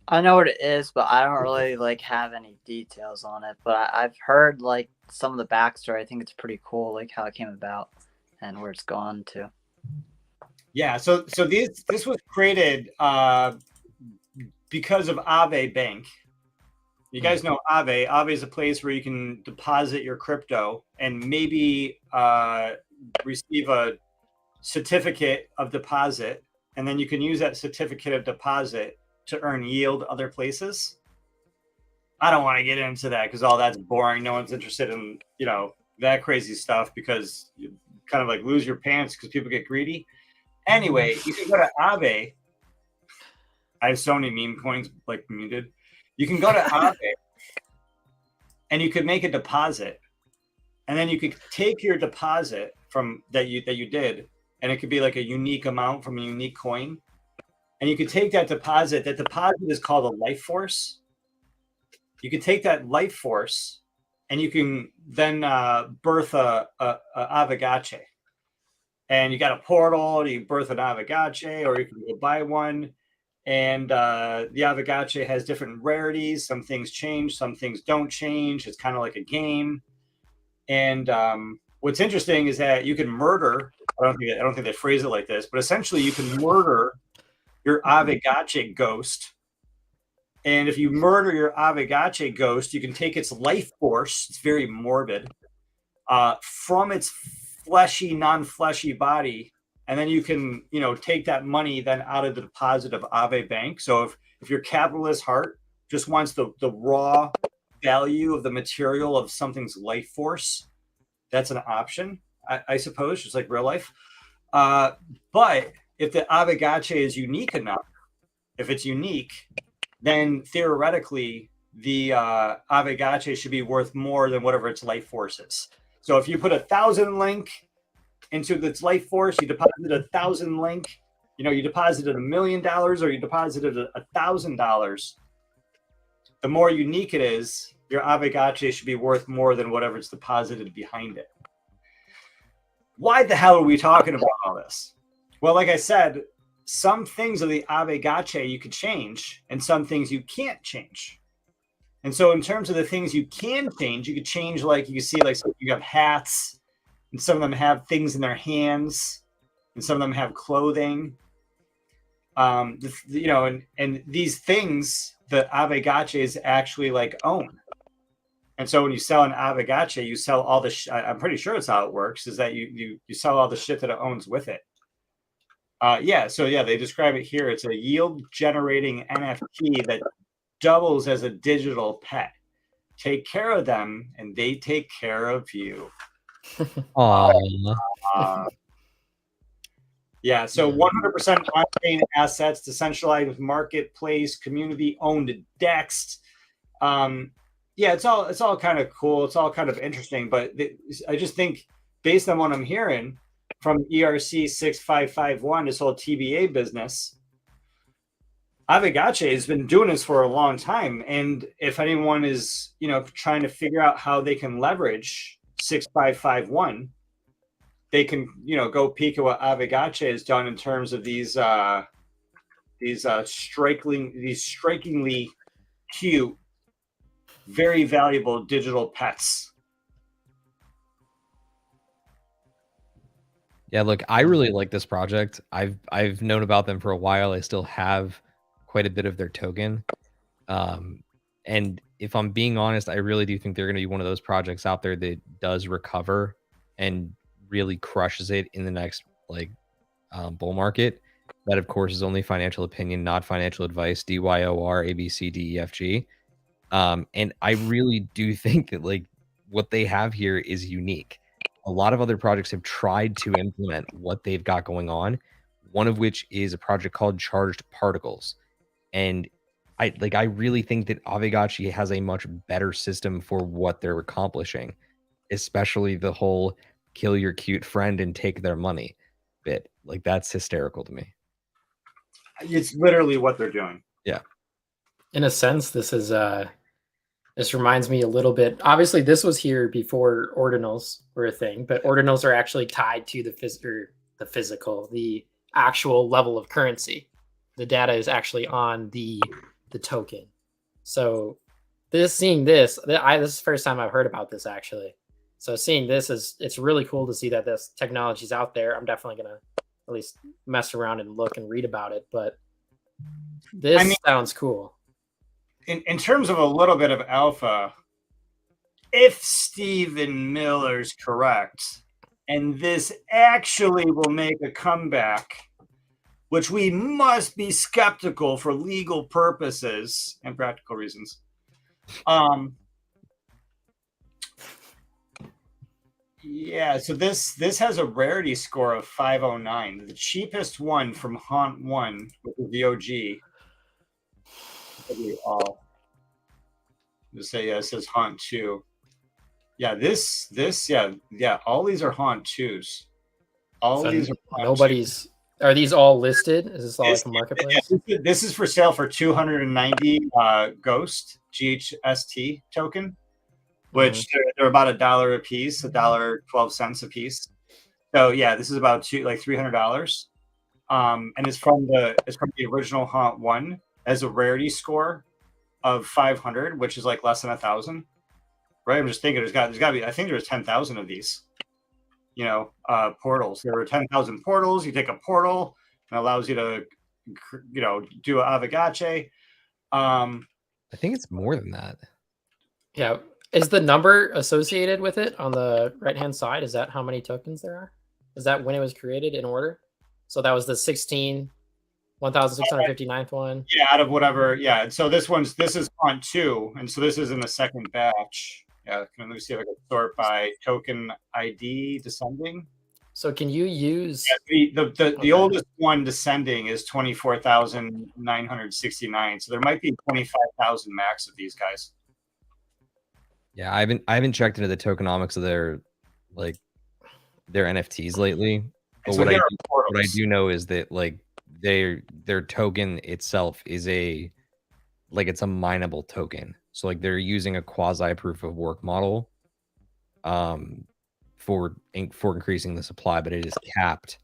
I know what it is, but I don't really like have any details on it. But I've heard like some of the backstory. I think it's pretty cool, like how it came about and where it's gone to.
Yeah, so this was created because of Aave Bank. You guys know Aave. Aave is a place where you can deposit your crypto and maybe receive a certificate of deposit, and then you can use that certificate of deposit to earn yield other places. I don't want to get into that because all that's boring. No one's interested in, you know, that crazy stuff because you kind of like lose your pants because people get greedy. Anyway, you can go to Aave. I have so many meme coins like muted. You can go to Aave and you could make a deposit, and then you could take your deposit from that you did, and it could be like a unique amount from a unique coin, and you could take that deposit. That deposit is called a life force. You could take that life force, and you can then birth a Aavegotchi. And you got a portal, you birth an Aavegotchi, or you can go buy one. And the Aavegotchi has different rarities. Some things change, some things don't change. It's kind of like a game. And what's interesting is that you can murder. I don't think they phrase it like this, but essentially you can murder your Aavegotchi ghost. And if you murder your Aavegotchi ghost, you can take its life force. It's very morbid from its fleshy, non-fleshy body. And then you can, you know, take that money then out of the deposit of Aave Bank. So if your capitalist heart just wants the raw value of the material of something's life force, that's an option, I suppose, just like real life. But if the Aavegotchi is unique enough, if it's unique, then theoretically the Aavegotchi should be worth more than whatever its life force is. So if you put 1,000 link into its life force, you deposited 1,000 link, you know, you deposited $1 million or you deposited $1,000, the more unique it is, your Aavegotchi should be worth more than whatever it's deposited behind it. Why the hell are we talking about all this? Well, like I said, some things of the Aavegotchi you could change and some things you can't change. And so in terms of the things you can change, you could change, like you can see, like you have hats, and some of them have things in their hands, and some of them have clothing. You know, and these things the Aavegotchis actually like own. And so when you sell an Aavegotchi, you sell all the. I'm pretty sure it's how it works. Is that you sell all the shit that it owns with it. Yeah. So yeah, they describe it here. It's a yield generating NFT that doubles as a digital pet. Take care of them, and they take care of you. Yeah, so 100% on-chain assets, decentralized marketplace, community-owned DEX. Yeah, it's all kind of cool. It's all kind of interesting, but I just think based on what I'm hearing from ERC-6551, this whole TBA business, Aavegotchi has been doing this for a long time, and if anyone is, you know, trying to figure out how they can leverage 6551, they can, you know, go peek at what Aavegotchi has done in terms of these strikingly cute, very valuable digital pets.
Yeah, look, I really like this project. I've known about them for a while. I still have quite a bit of their token. And if I'm being honest, I really do think they're going to be one of those projects out there that does recover and really crushes it in the next bull market. That, of course, is only financial opinion, not financial advice. DYOR ABCDEFG. And I really do think that what they have here is unique. A lot of other projects have tried to implement what they've got going on. One of which is a project called Charged Particles, and I really think that Aavegotchi has a much better system for what they're accomplishing, especially the whole kill your cute friend and take their money bit. Like, that's hysterical to me.
It's literally what they're doing.
Yeah.
In a sense, this is This reminds me a little bit. Obviously, this was here before ordinals were a thing, but ordinals are actually tied to the actual level of currency. The data is actually on the token. So seeing this is the first time I've heard about this actually. So seeing this it's really cool to see that this technology is out there. I'm definitely gonna at least mess around and look and read about it. But this sounds cool.
In terms of a little bit of alpha, if Stephen Miller's correct, and this actually will make a comeback, which we must be skeptical for legal purposes and practical reasons. Yeah, so this has a rarity score of 509. The cheapest one from Haunt 1 with the VOG. Just say, yeah, it says Haunt 2. Yeah, all these are Haunt 2s. These are Haunt 2s.
Are these all listed? Is this all like a marketplace?
This is for sale for 290 Ghost GHST token, which they're about $1 a piece, $1.12 a piece. So yeah, this is about $300. And it's from the original Haunt 1 as a rarity score of 500, which is like less than 1,000. Right? I'm just thinking there's got to be, I think there's 10,000 of these. Portals. There are 10,000 portals. You take a portal and it allows you to, do an Avagache.
I think it's more than that.
Yeah. Is the number associated with it on the right-hand side? Is that how many tokens there are? Is that when it was created in order? So that was the 1,659th one.
Yeah, out of whatever. Yeah. And so this is on 2. And so this is in the second batch. Yeah, let me see if I can sort by token ID descending.
So can you use
the oldest one descending is 24,969. So there might be 25,000 max of these guys.
Yeah, I haven't checked into the tokenomics of their NFTs lately. But
so
what I do know is that their token itself is it's a mineable token. So they're using a quasi proof of work model for increasing the supply, but it is capped,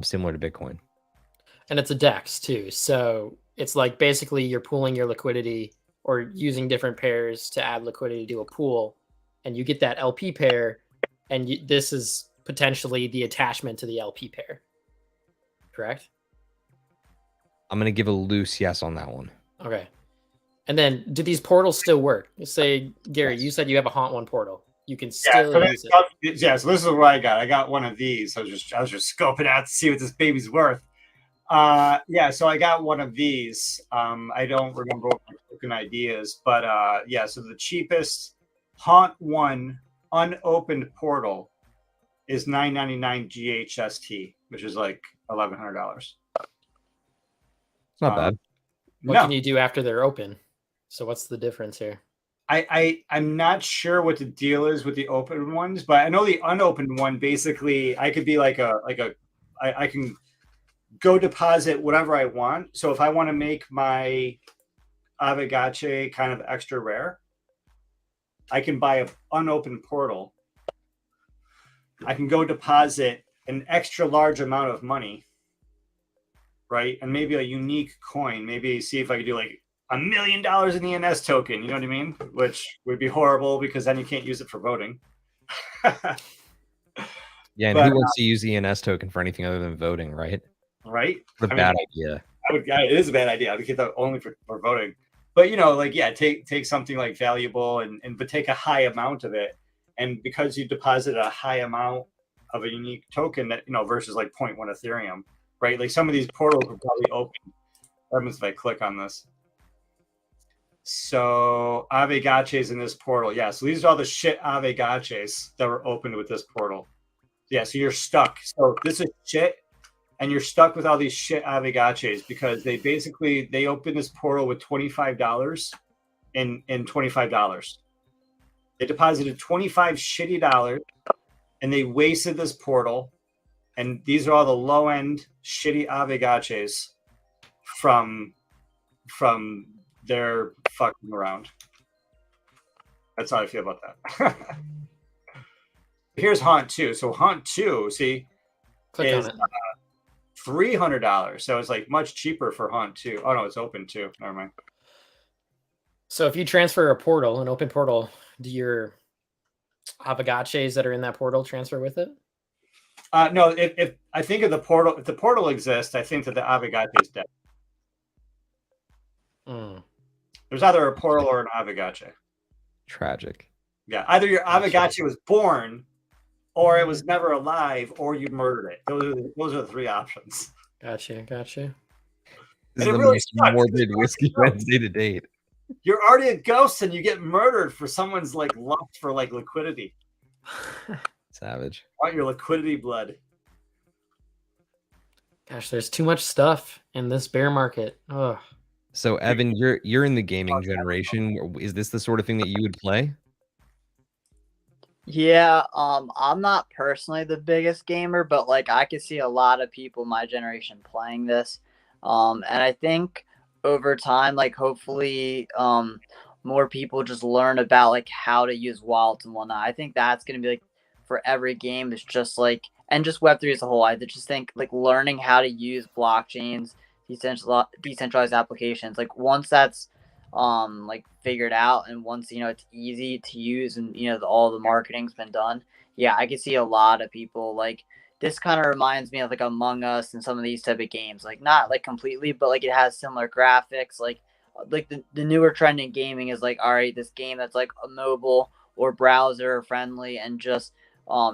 similar to Bitcoin.
And it's a DEX too. So it's basically you're pooling your liquidity or using different pairs to add liquidity to a pool, and you get that LP pair, and this is potentially the attachment to the LP pair. Correct?
I'm going to give a loose yes on that one.
Okay. And then, do these portals still work? Say, Gary, you said you have a Haunt 1 portal. You can still use it.
Yeah, so this is what I got. I got one of these. I was just scoping out to see what this baby's worth. Yeah, so I got one of these. I don't remember what my token ID is, but yeah, so the cheapest Haunt 1 unopened portal is $999 GHST, which is like $1,100.
It's not bad.
What can you do after they're open? So what's the difference here?
I'm not sure what the deal is with the open ones, but I know the unopened one, basically I could be I can go deposit whatever I want. So if I want to make my Avagache kind of extra rare, I can buy an unopened portal. I can go deposit an extra large amount of money, right? And maybe a unique coin. Maybe see if I could do $1 million in the ENS token. You know what I mean? Which would be horrible because then you can't use it for voting.
Yeah, and who wants to use the ENS token for anything other than voting, right?
Right?
It's a bad idea.
It is a bad idea. I would get that only for voting. But take something valuable but take a high amount of it. And because you deposit a high amount of a unique token that versus 0.1 Ethereum, right? Some of these portals are probably open. What happens if I click on this? So Avagaches in this portal. Yeah, so these are all the shit Avagaches that were opened with this portal. Yeah, so you're stuck. So this is shit, and you're stuck with all these shit Avagaches because they opened this portal with $25 in $25. They deposited $25 shitty dollars, and they wasted this portal. And these are all the low end shitty Avagaches from their fucking around. That's how I feel about that. Here's Haunt 2. So Haunt 2, see,
Click
is
on it.
$300. So it's like much cheaper for Haunt 2. Oh no, it's open too. Never mind.
So if you transfer a portal, an open portal, do your Avagaches that are in that portal transfer with it?
No, if I think of the portal, if the portal exists, I think that the Avogate is dead. There's either a portal or an Avogate.
Tragic.
Yeah, either your
Gotcha.
Avogate was born, or it was never alive, or you murdered it. Those are the three options.
Gotcha.
This
And
is
it
the
really
most
sucks,
morbid
because
Whiskey Wednesday to date.
you're already a ghost, and you get murdered for someone's like lust for like liquidity.
Savage.
Want your liquidity blood?
Gosh, there's too much stuff in this bear market. Oh,
So Evan, you're in the gaming generation. Is this the sort of thing that you would play?
Yeah, I'm not personally the biggest gamer, but like I could see a lot of people my generation playing this. And I think over time, like hopefully, more people just learn about like how to use wallets and whatnot. I think that's gonna be like for every game is just like and just Web3 as a whole. I just think like learning how to use blockchains, decentralized applications. Like once that's like figured out and once it's easy to use and all the marketing's been done, yeah, I can see a lot of people like this kind of reminds me of like Among Us and some of these type of games, like not like completely, but like it has similar graphics, like the newer trend in gaming is like, all right, this game that's like a mobile or browser friendly and just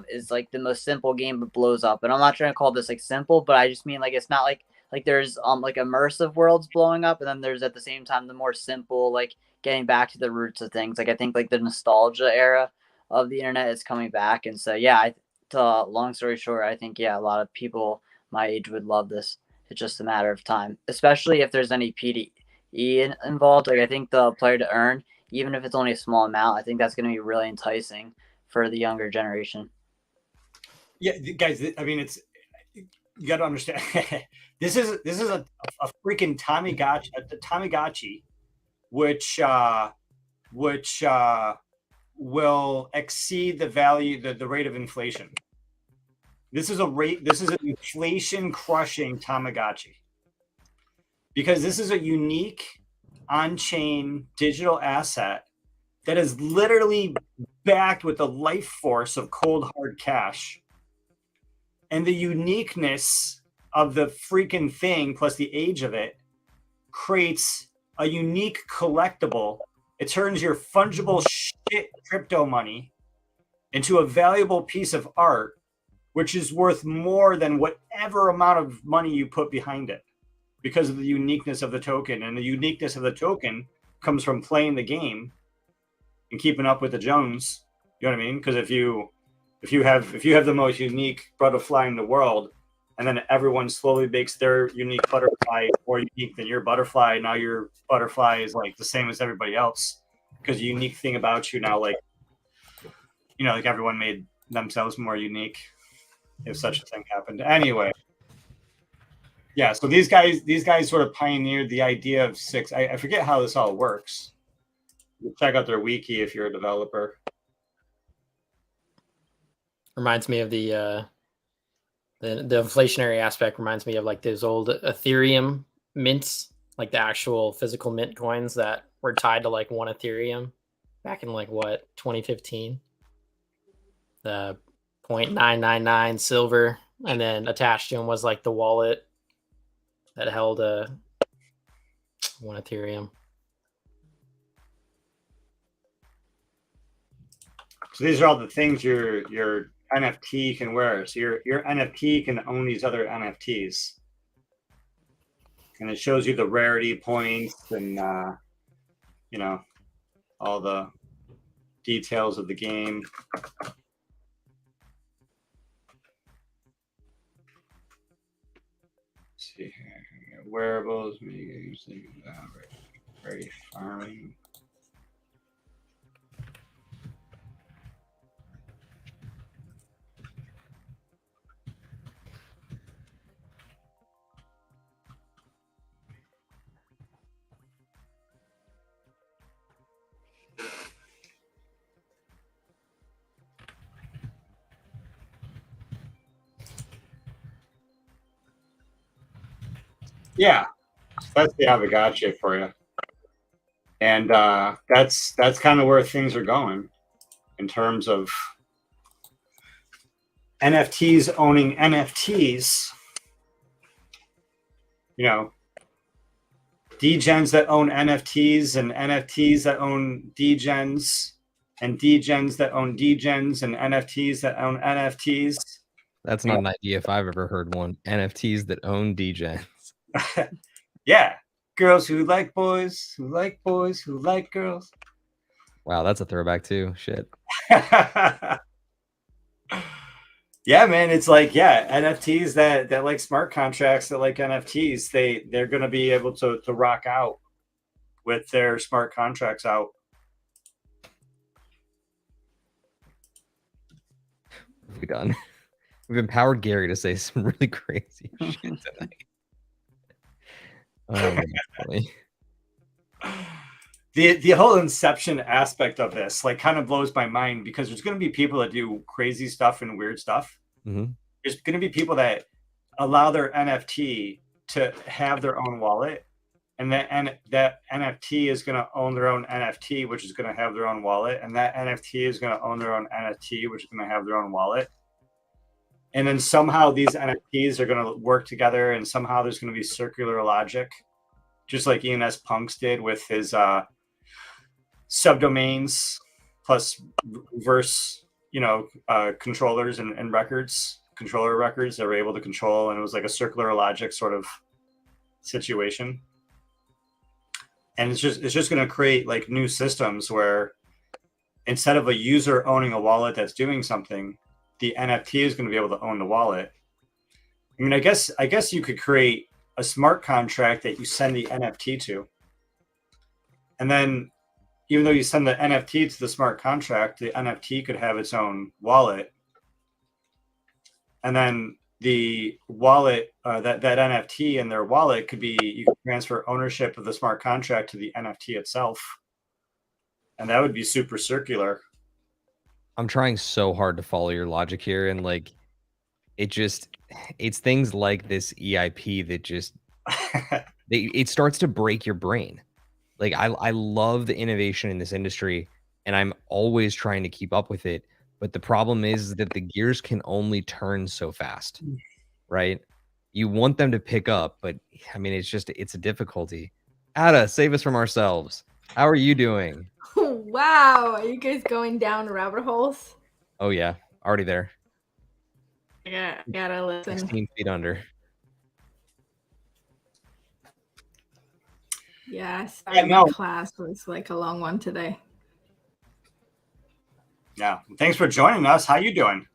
is like the most simple game but blows up. And I'm not trying to call this like simple, but I just mean like it's not like there's like immersive worlds blowing up, and then there's at the same time the more simple like getting back to the roots of things. Like I think like the nostalgia era of the internet is coming back, and so yeah, long story short, I think yeah, a lot of people my age would love this. It's just a matter of time, especially if there's any PDE involved. Like I think the player to earn, even if it's only a small amount, I think that's going to be really enticing for the younger generation.
Yeah, guys. I mean, it's you got to understand. This is a freaking Tamagotchi, which will exceed the value, the rate of inflation. This is an inflation crushing Tamagotchi, because this is a unique on-chain digital asset that is literally backed with the life force of cold hard cash. And the uniqueness of the freaking thing plus the age of it creates a unique collectible. It turns your fungible shit crypto money into a valuable piece of art, which is worth more than whatever amount of money you put behind it, because of the uniqueness of the token. And the uniqueness of the token comes from playing the game and keeping up with the Jones. You know what I mean? Because if you have the most unique butterfly in the world, and then everyone slowly makes their unique butterfly more unique than your butterfly, now your butterfly is like the same as everybody else, because the unique thing about you now, like like everyone made themselves more unique, if such a thing happened. Anyway, yeah. So these guys sort of pioneered the idea of six. I forget how this all works. Check out their wiki if you're a developer.
reminds me of the inflationary aspect. Reminds me of like those old Ethereum mints, like the actual physical mint coins that were tied to like 1 Ethereum back in like what 2015. The 0.999 silver, and then attached to them was like the wallet that held 1 Ethereum.
So these are all the things your NFT can wear. So your NFT can own these other NFTs, and it shows you the rarity points and all the details of the game. Let's see here, wearables, very farming. Yeah, that's the Avogacci for you. And that's kind of where things are going in terms of NFTs owning NFTs. You know, degens that own NFTs and NFTs that own degens and degens that own degens and NFTs that own NFTs.
That's not an idea if I've ever heard one. NFTs that own degens.
Yeah. Girls who like boys, who like boys, who like girls.
Wow, that's a throwback too. Shit.
Yeah, man, it's like, yeah, NFTs that like smart contracts that like NFTs, they're going to be able to rock out with their smart contracts out.
We've done. We've empowered Gary to say some really crazy shit tonight.
The whole inception aspect of this like kind of blows my mind, because there's going to be people that do crazy stuff and weird stuff.
Mm-hmm.
There's going to be people that allow their NFT to have their own wallet, and that NFT is going to own their own NFT, which is going to have their own wallet, and that NFT is going to own their own NFT, which is going to have their own wallet. And then somehow these NFTs are going to work together, and somehow there's going to be circular logic, just like ENS Punks did with his subdomains plus reverse, controllers and controller records that were able to control, and it was like a circular logic sort of situation. And it's just going to create like new systems where instead of a user owning a wallet that's doing something, the NFT is going to be able to own the wallet. I mean, I guess you could create a smart contract that you send the NFT to, and then even though you send the NFT to the smart contract, the NFT could have its own wallet, and then the wallet, that NFT and their wallet could be, you can transfer ownership of the smart contract to the NFT itself, and that would be super circular.
I'm trying so hard to follow your logic here, and like it's things like this EIP that just it starts to break your brain. Like I love the innovation in this industry, and I'm always trying to keep up with it. But the problem is that the gears can only turn so fast, right? You want them to pick up, but I mean, it's a difficulty. Ada, save us from ourselves. How are you doing?
Wow, are you guys going down rabbit holes?
Oh yeah, already there.
I gotta listen.
16 feet under.
Yeah, sorry, my class was like a long one today.
Yeah, thanks for joining us. How you doing?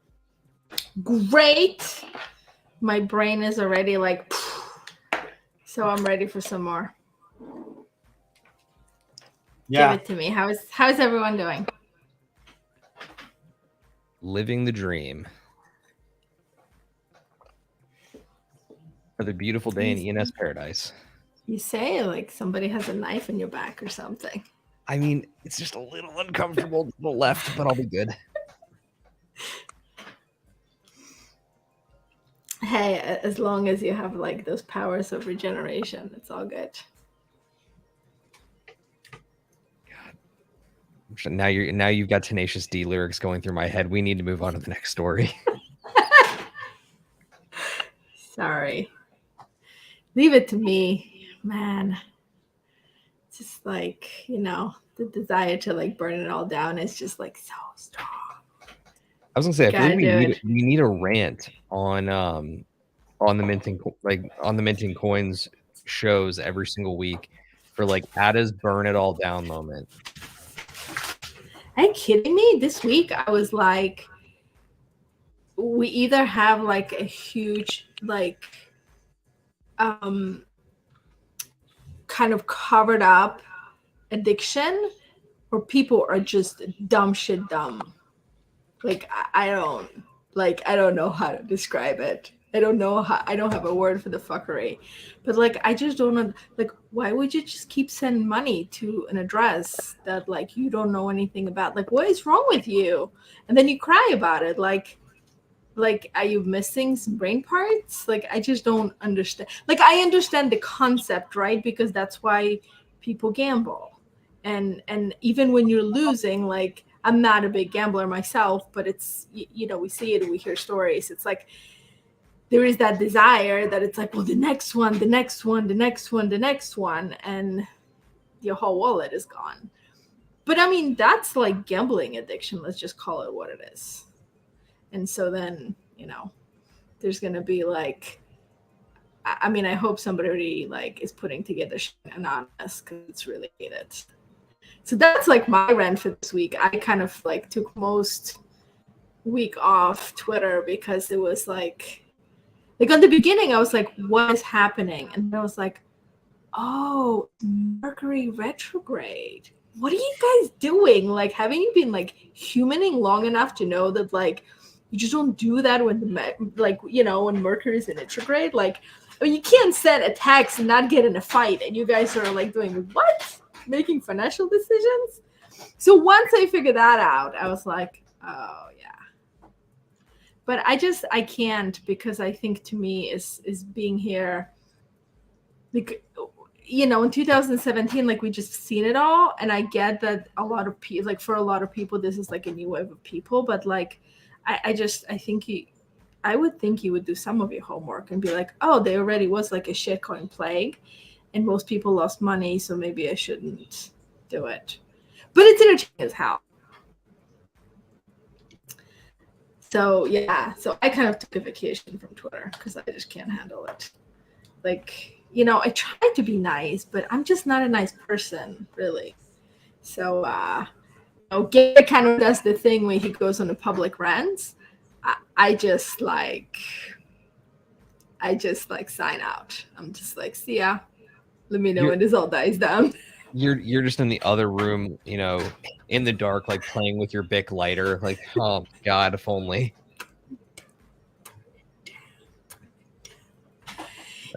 Great. My brain is already like, so I'm ready for some more.
Yeah.
Give it to me. How's everyone doing?
Living the dream. Another beautiful day in ENS paradise.
You say like somebody has a knife in your back or something.
I mean, it's just a little uncomfortable to the left, but I'll be good.
Hey, as long as you have like those powers of regeneration, it's all good.
God. Now you've got Tenacious D lyrics going through my head. We need to move on to the next story.
Sorry. Leave it to me, man. Just like, the desire to like burn it all down is just like so strong.
I was gonna say, I feel like we need a rant on the minting coins shows every single week for like Ada's burn it all down moment.
Are you kidding me? This week I was like, we either have like a huge like kind of covered up addiction, or people are just dumb. Like I don't know how to describe it. I don't have a word for the fuckery, but like I just don't know. Like, why would you just keep sending money to an address that like you don't know anything about? Like, what is wrong with you? And then you cry about it. Like, like, are you missing some brain parts? Like, I just don't understand. Like, I understand the concept, right? Because that's why people gamble. And even when you're losing, like, I'm not a big gambler myself, but it's, you know, we see it and we hear stories. It's like there is that desire that it's like, well, the next one, the next one, the next one, the next one, and your whole wallet is gone. But I mean, that's like gambling addiction. Let's just call it what it is. And so then, you know, there's going to be like, I mean, I hope somebody like is putting together anonymous because it's really needed. So that's like my rant for this week. I kind of like took most week off Twitter because it was like on the beginning, I was like, what is happening? And I was like, oh, Mercury retrograde. What are you guys doing? Like, haven't you been like humaning long enough to know that like you just don't do that when when Mercury is in retrograde? Like, I mean, you can't send a text and not get in a fight, and you guys are like doing what? Making financial decisions? So once I figured that out, I was like, oh yeah. But I can't, because I think to me is being here, like, you know, in 2017, like we just seen it all. And I get that a lot of people, like for a lot of people, this is like a new wave of people. But like, I would think you would do some of your homework and be like, oh, there already was like a shitcoin plague and most people lost money. So maybe I shouldn't do it. But it's entertaining as hell. So yeah, so I kind of took a vacation from Twitter because I just can't handle it. Like, you know, I try to be nice, but I'm just not a nice person, really. So, Gary kind of does the thing where he goes on a public rants. I just like sign out. I'm just like, see ya. Let me know when this all dies down.
You're just in the other room, you know, in the dark, like playing with your Bic lighter. Like, oh God, if only.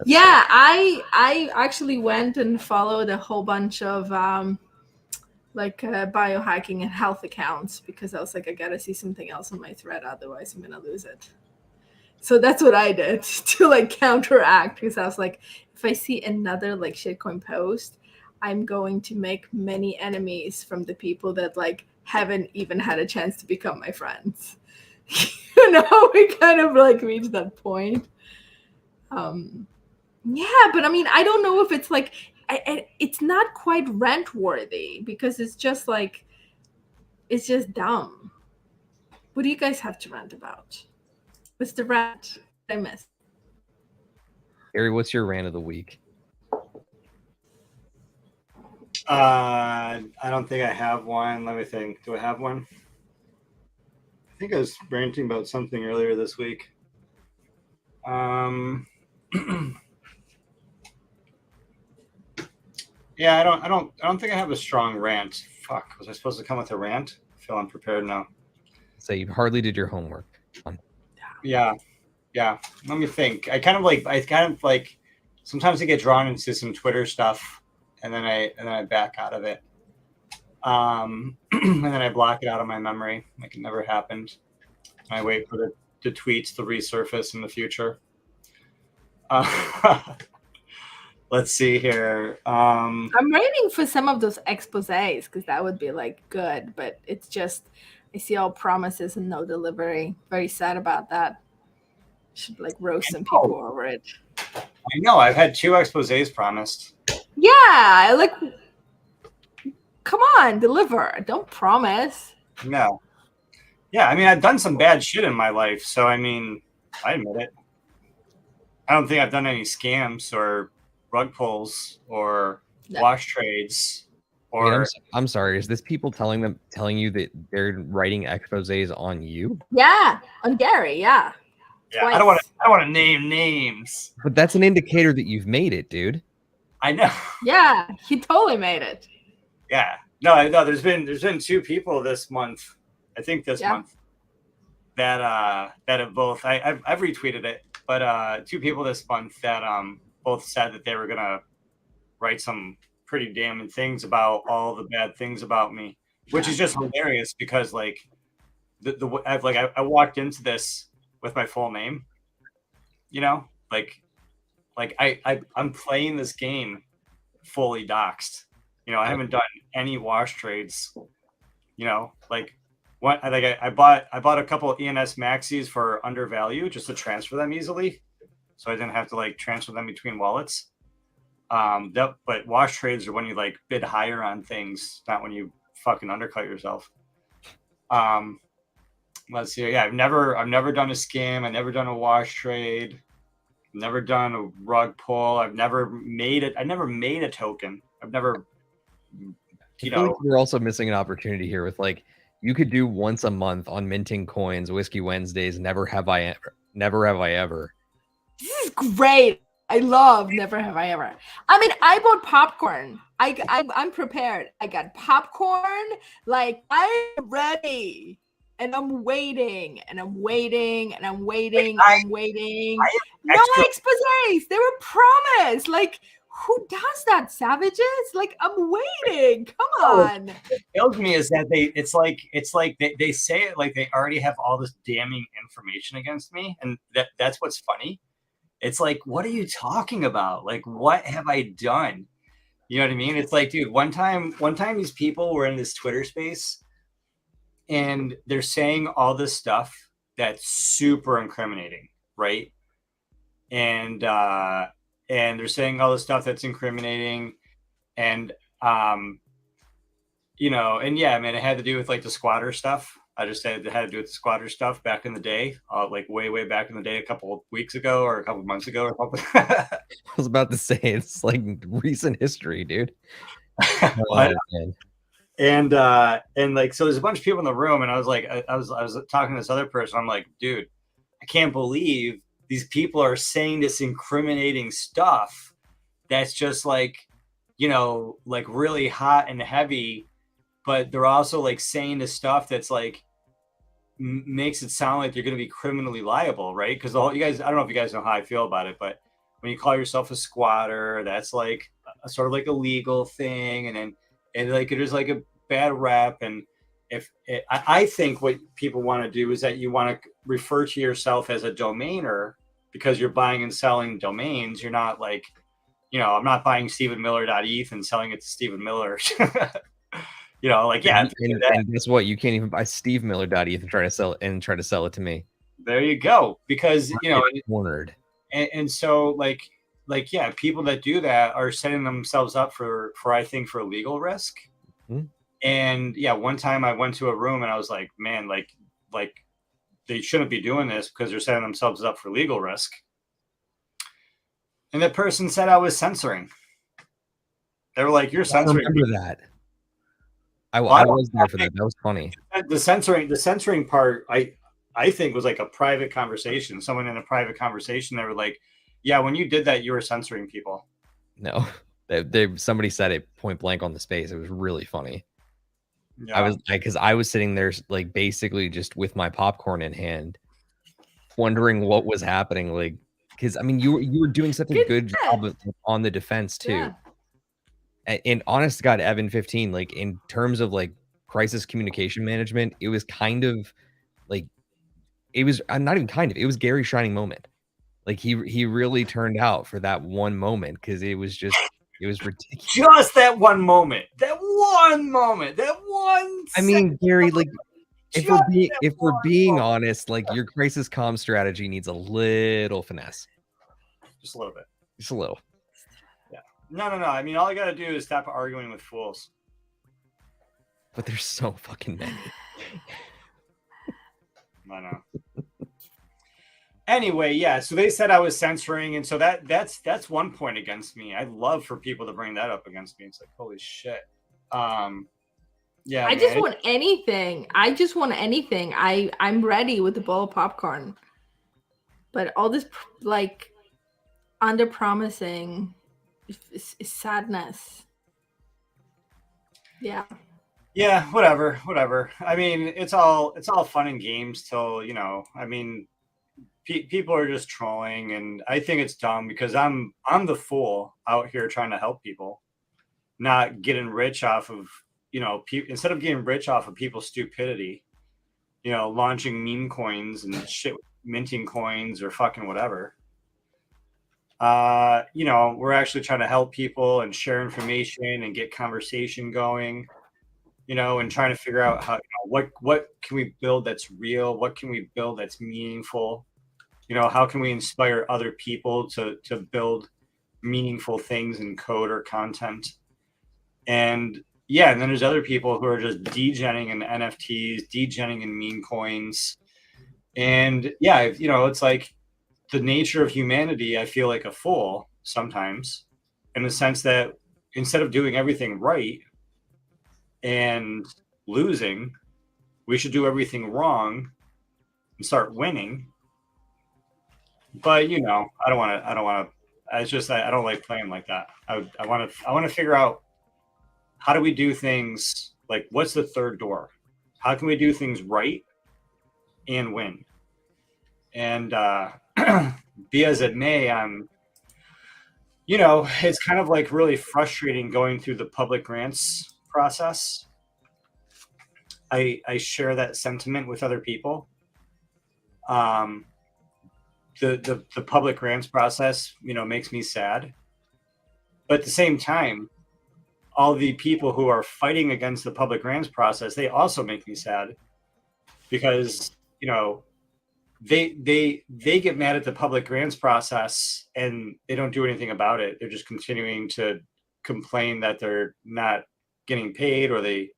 Yeah, I actually went and followed a whole bunch of biohacking and health accounts because I was like, I gotta see something else on my thread, otherwise I'm gonna lose it. So that's what I did to like counteract, because I was like, if I see another like shitcoin post, I'm going to make many enemies from the people that like haven't even had a chance to become my friends. You know, we kind of like reached that point. Yeah, but I mean, I don't know if it's like, it's not quite rant worthy because it's just like, it's just dumb. What do you guys have to rant about? What's the rant I missed?
Gary, what's your rant of the week?
I don't think I have one. Let me think. Do I have one? I think I was ranting about something earlier this week. Yeah, I don't think I have a strong rant. Fuck, was I supposed to come with a rant? I feel unprepared now.
So you hardly did your homework.
Yeah. Let me think. I kind of like sometimes I get drawn into some Twitter stuff, and then I back out of it. And then I block it out of my memory, like it never happened. And I wait for the tweets to resurface in the future. Let's see here.
I'm waiting for some of those exposés because that would be like good, but it's just I see all promises and no delivery. Very sad about that. Should like roast some people over it.
I know. I've had 2 exposés promised.
Yeah, like, come on, deliver. Don't promise.
No. Yeah, I mean, I've done some bad shit in my life, so I mean, I admit it. I don't think I've done any scams or rug pulls or wash trades. Or
Wait, I'm sorry. Is this people telling you that they're writing exposés on you?
Yeah, on Gary. Yeah.
Yeah, I don't want to name names.
But that's an indicator that you've made it, dude.
I know.
Yeah, he totally made it.
Yeah. No. There's been 2 people this month. I think this month that have both. I've retweeted it, but 2 people this month that both said that they were gonna write some pretty damning things about all the bad things about me, which is just hilarious because like I walked into this with my full name. You know, like I'm playing this game fully doxed. You know, I haven't done any wash trades. You know, like what I bought a couple of ENS maxis for undervalue just to transfer them easily, so I didn't have to like transfer them between wallets. But wash trades are when you like bid higher on things, not when you fucking undercut yourself. Let's see. Yeah, I've never done a scam. I've never done a wash trade. I've never done a rug pull. I've never made it. I never made a token. I've never, you know.
Like we're also missing an opportunity here with like you could do once a month on minting coins, Whiskey Wednesdays. Never have I ever.
This is great. I love Never Have I Ever. I mean, I bought popcorn. I'm prepared. I got popcorn. Like, I'm ready. And I'm waiting. And I'm waiting. And I'm waiting. I'm waiting. No exposés. They were promised. Like, who does that, savages? Like, I'm waiting. Come on.
What kills me is that it's like they say it like they already have all this damning information against me. And that's what's funny. It's like, what are you talking about? Like, what have I done? You know what I mean? It's like, dude, one time these people were in this Twitter space and they're saying all this stuff that's super incriminating, right? And they're saying all this stuff that's incriminating, and you know, and yeah, man, it had to do with like the squatter stuff. I just said it had to do with the squatter stuff back in the day, like way back in the day, a couple of weeks ago or a couple of months ago or something.
I was about to say it's like recent history, dude.
And like, so there's a bunch of people in the room, and I was like, I was talking to this other person. I'm like, dude, I can't believe these people are saying this incriminating stuff that's just like, you know, like really hot and heavy, but they're also like saying this stuff that's like makes it sound like you're going to be criminally liable, right? Because you guys, I don't know if you guys know how I feel about it, but when you call yourself a squatter, that's like a sort of like a legal thing, and like it is like a bad rep. And I think what people want to do is that you want to refer to yourself as a domainer because you're buying and selling domains. You're not like, you know, I'm not buying StephenMiller.eth and selling it to Stephen Miller. You know, like, yeah.
And guess what? You can't even buy SteveMiller.eth and try to sell it to me.
There you go. Because, you know,
cornered.
And so like, yeah, people that do that are setting themselves up for I think, for legal risk.
Mm-hmm.
And yeah, one time I went to a room and I was like, man, like they shouldn't be doing this because they're setting themselves up for legal risk. And the person said I was censoring. They were like, you're censoring.
I remember that. I was there for that. That was funny.
The censoring part, I think was like a private conversation. Someone in a private conversation, they were like, yeah, when you did that, you were censoring people.
No, somebody said it point blank on the space. It was really funny. Yeah. I was like, because I was sitting there like basically just with my popcorn in hand, wondering what was happening. Like, because I mean, you were doing such a good job on the defense too. Yeah. And honest to God, Evan 15, like in terms of like crisis communication management, it was kind of like, it was not even kind of, it was Gary's shining moment. Like he really turned out for that one moment because it was ridiculous.
Just that one moment.
I mean, Gary, like if we're being honest, like your crisis comm strategy needs a little finesse.
Just a little bit.
Just a little.
Yeah. No. I mean, all I gotta do is stop arguing with fools.
But there's so fucking many.
I know. Anyway, yeah, so they said I was censoring, and so that's one point against me. I'd love for people to bring that up against me. It's like, holy shit. Yeah.
I just want anything. I'm ready with the bowl of popcorn. But all this like under promising is sadness. Yeah.
Yeah, whatever. I mean, it's all fun and games till, you know, I mean, people are just trolling, and I think it's dumb because I'm the fool out here trying to help people, not getting rich off of, you know, instead of getting rich off of people's stupidity, you know, launching meme coins and shit with minting coins or fucking whatever. We're actually trying to help people and share information and get conversation going, and trying to figure out how, what can we build that's real? What can we build that's meaningful? How can we inspire other people to build meaningful things in code or content? And and then there's other people who are just degenning in NFTs, degenning in meme coins. And it's like the nature of humanity. I feel like a fool sometimes, in the sense that instead of doing everything right and losing, we should do everything wrong and start winning. But I don't want to. It's just I don't like playing like that. I want to figure out, how do we do things, like, what's the third door? How can we do things right and win? And be as it may, it's kind of like really frustrating going through the public grants process. I share that sentiment with other people. The public grants process, makes me sad. But at the same time, all the people who are fighting against the public grants process, they also make me sad, because they get mad at the public grants process and they don't do anything about it. They're just continuing to complain that they're not getting paid, or they,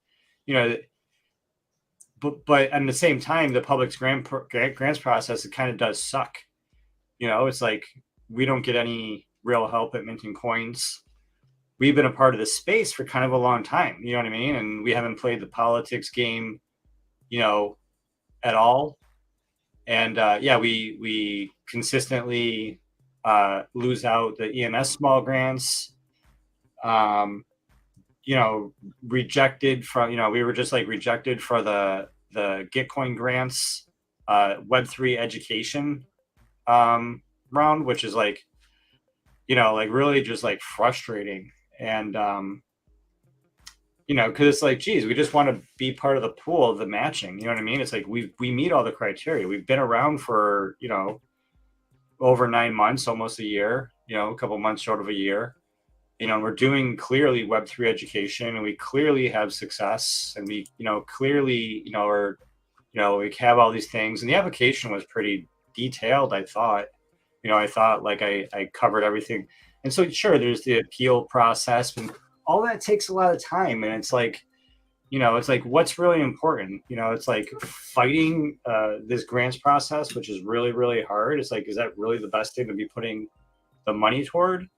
but at the same time, the public grants process, it kind of does suck. It's like we don't get any real help at minting coins. We've been a part of this space for kind of a long time, you know what I mean? And we haven't played the politics game, at all. And we consistently lose out the EMS small grants. Rejected from, we were just like rejected for the Gitcoin grants, Web3 education round, which is like, like really just like frustrating. And because it's like, geez, we just want to be part of the pool of the matching, you know what I mean? It's like we meet all the criteria. We've been around for over 9 months, almost a year, a couple months short of a year. We're doing clearly Web3 education, and we clearly have success, and we clearly we have all these things, and the application was pretty detailed. I thought like I covered everything. And so sure, there's the appeal process, and all that takes a lot of time. And it's like, it's like, what's really important? It's like fighting this grants process, which is really, really hard. It's like, is that really the best thing to be putting the money toward?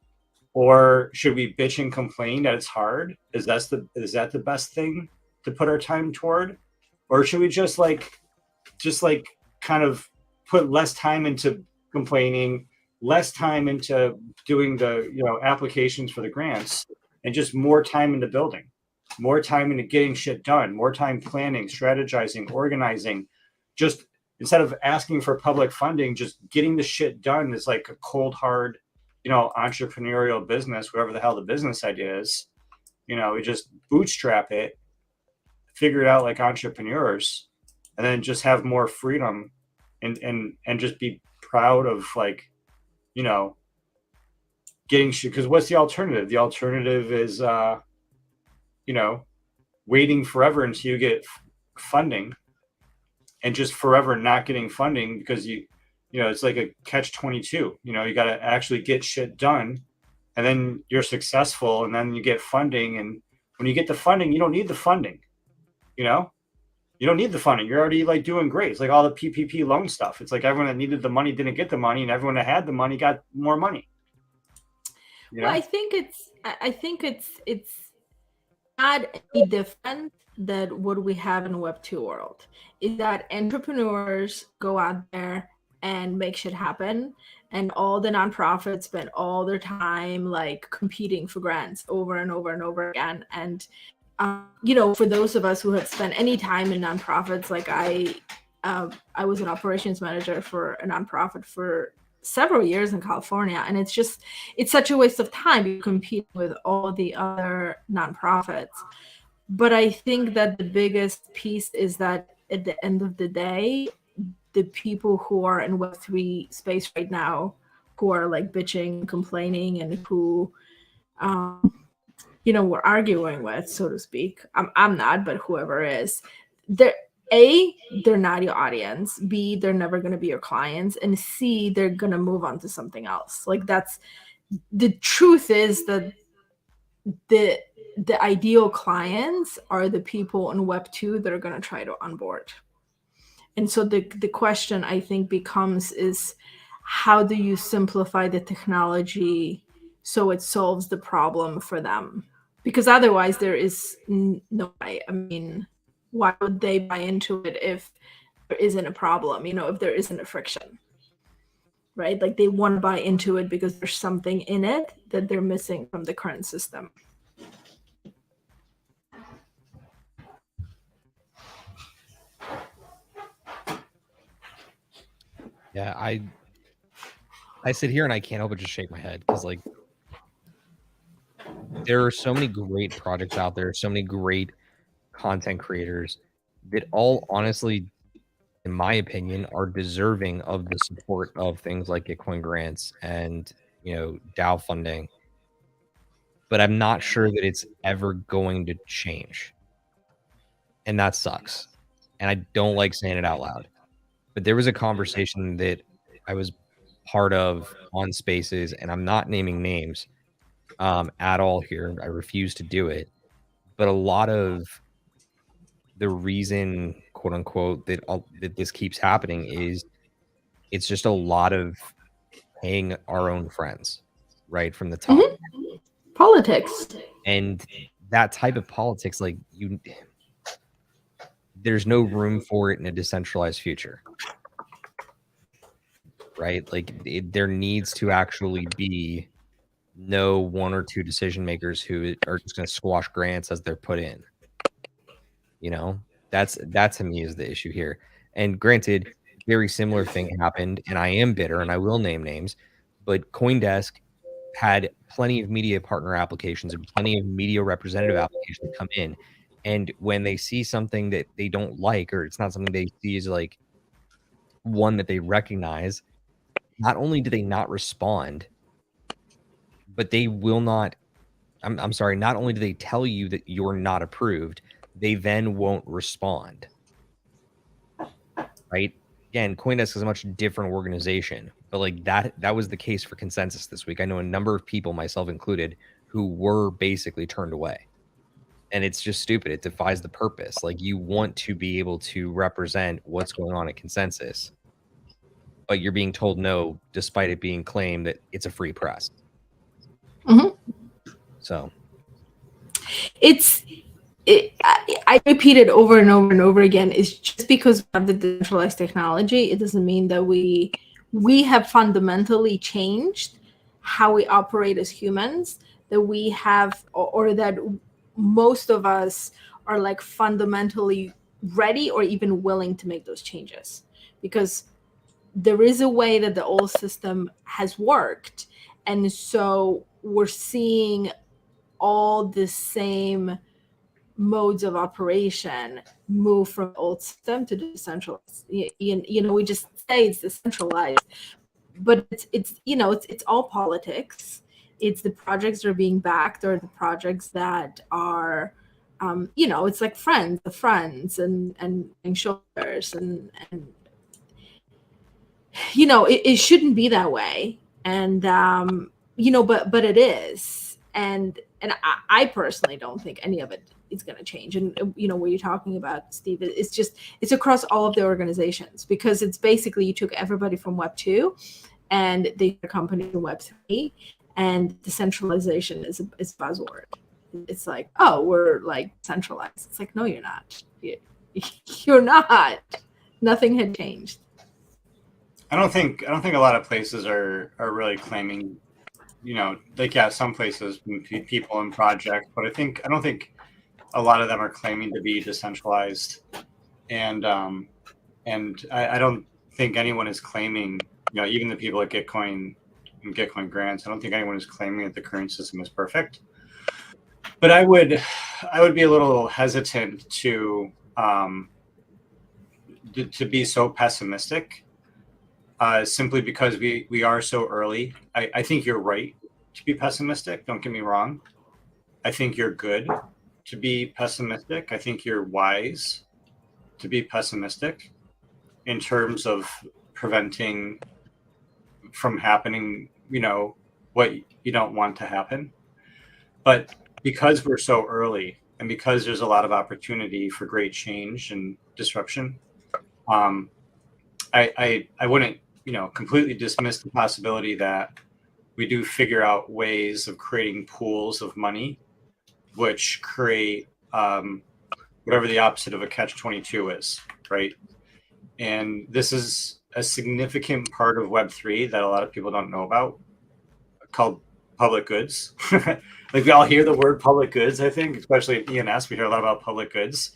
Or should we bitch and complain that it's hard? Is that the best thing to put our time toward? Or should we just kind of put less time into complaining, less time into doing the applications for the grants, and just more time into building, more time into getting shit done, more time planning, strategizing, organizing? Just instead of asking for public funding, just getting the shit done is like a cold hard entrepreneurial business, whatever the hell the business idea is. We just bootstrap it, figure it out like entrepreneurs, and then just have more freedom and just be proud of getting shit. Because what's the alternative? The alternative is waiting forever until you get funding, and just forever not getting funding, because it's like a catch-22. You got to actually get shit done, and then you're successful, and then you get funding. And when you get the funding, you don't need the funding. You don't need the funding. You're already like doing great. It's like all the PPP loan stuff. It's like everyone that needed the money didn't get the money, and everyone that had the money got more money.
Well, I think it's not any different than what we have in Web2 world. Is that entrepreneurs go out there and make shit happen, and all the nonprofits spend all their time like competing for grants over and over and over again. And for those of us who have spent any time in nonprofits, like I was an operations manager for a nonprofit for several years in California, and it's such a waste of time. You compete with all the other nonprofits. But I think that the biggest piece is that at the end of the day, the people who are in Web3 space right now, who are like bitching, complaining, and who, we're arguing with, so to speak. I'm not, but whoever is, they're not your audience. B, they're never going to be your clients, and C, they're going to move on to something else. Like, that's the truth, is that the ideal clients are the people in Web 2 that are going to try to onboard. And so the question, I think, becomes is, how do you simplify the technology so it solves the problem for them? Because otherwise there is no way. I mean, why would they buy into it if there isn't a problem, if there isn't a friction, right? Like, they want to buy into it because there's something in it that they're missing from the current system.
Yeah, I sit here and I can't help but just shake my head, because like, there are so many great projects out there, so many great content creators that all honestly, in my opinion, are deserving of the support of things like Gitcoin grants and, DAO funding. But I'm not sure that it's ever going to change. And that sucks. And I don't like saying it out loud. But there was a conversation that I was part of on Spaces, and I'm not naming names at all here. I refuse to do it. But a lot of the reason, quote unquote, that this keeps happening is it's just a lot of paying our own friends, right, from the top.
Mm-hmm. Politics.
And that type of politics, like, there's no room for it in a decentralized future, right? Like, there needs to actually be no one or two decision makers who are just going to squash grants as they're put in. That to me is the issue here. And granted, very similar thing happened, and I am bitter, and I will name names, but CoinDesk had plenty of media partner applications and plenty of media representative applications come in. And when they see something that they don't like, or it's not something they see as like one that they recognize, not only do they not respond, but they will not, I'm sorry, not only do they tell you that you're not approved, they then won't respond. Right? Again, CoinDesk is a much different organization, but like that was the case for Consensus this week. I know a number of people, myself included, who were basically turned away. And it's just stupid. It defies the purpose. Like, you want to be able to represent what's going on at Consensus, but you're being told no, despite it being claimed that it's a free press.
Mm-hmm.
So
I repeat it over and over and over again. It's just because we have the decentralized technology, it doesn't mean that we have fundamentally changed how we operate as humans, that we have, or that most of us are like fundamentally ready or even willing to make those changes. Because there is a way that the old system has worked. And so we're seeing all the same modes of operation move from the old system to decentralized. We just say it's decentralized, but it's all politics. It's the projects that are being backed, or the projects that are it's like friends and shoulders and it shouldn't be that way. And but it is. And I personally don't think any of it is going to change. And what you're talking about, Steve, it's across all of the organizations, because it's basically you took everybody from Web 2 and they a company in Web 3, and decentralization is a buzzword. It's like, oh, we're like centralized. It's like, no, you're not. You're not. Nothing had changed.
I don't think a lot of places are really claiming, like, yeah, some places, people in projects, but I don't think a lot of them are claiming to be decentralized, and I don't think anyone is claiming, even the people at Gitcoin and Gitcoin grants, I don't think anyone is claiming that the current system is perfect. But I would be a little hesitant to to be so pessimistic, simply because we are so early. I think you're right to be pessimistic. Don't get me wrong. I think you're good to be pessimistic. I think you're wise to be pessimistic in terms of preventing from happening, what you don't want to happen. But because we're so early and because there's a lot of opportunity for great change and disruption, I wouldn't, completely dismiss the possibility that we do figure out ways of creating pools of money, which create whatever the opposite of a catch-22 is, right? And this is a significant part of Web3 that a lot of people don't know about, called public goods. Like we all hear the word public goods, I think, especially at ENS, we hear a lot about public goods.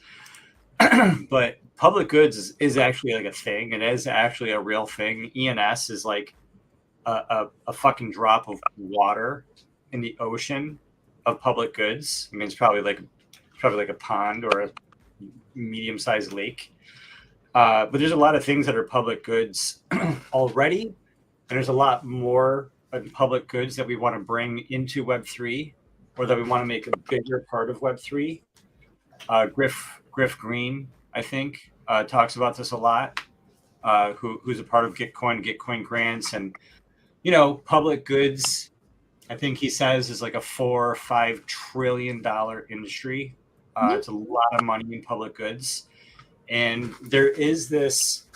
But public goods is actually like a thing. It is actually a real thing. ENS is like a fucking drop of water in the ocean of public goods. I mean, it's probably like a pond or a medium-sized lake. But there's a lot of things that are public goods already, and there's a lot more public goods that we want to bring into Web3, or that we want to make a bigger part of Web3. Griff Green, I think, talks about this a lot. Who's a part of Gitcoin grants, and public goods. I think he says is like a $4 or $5 trillion industry. It's a lot of money in public goods. And there is this,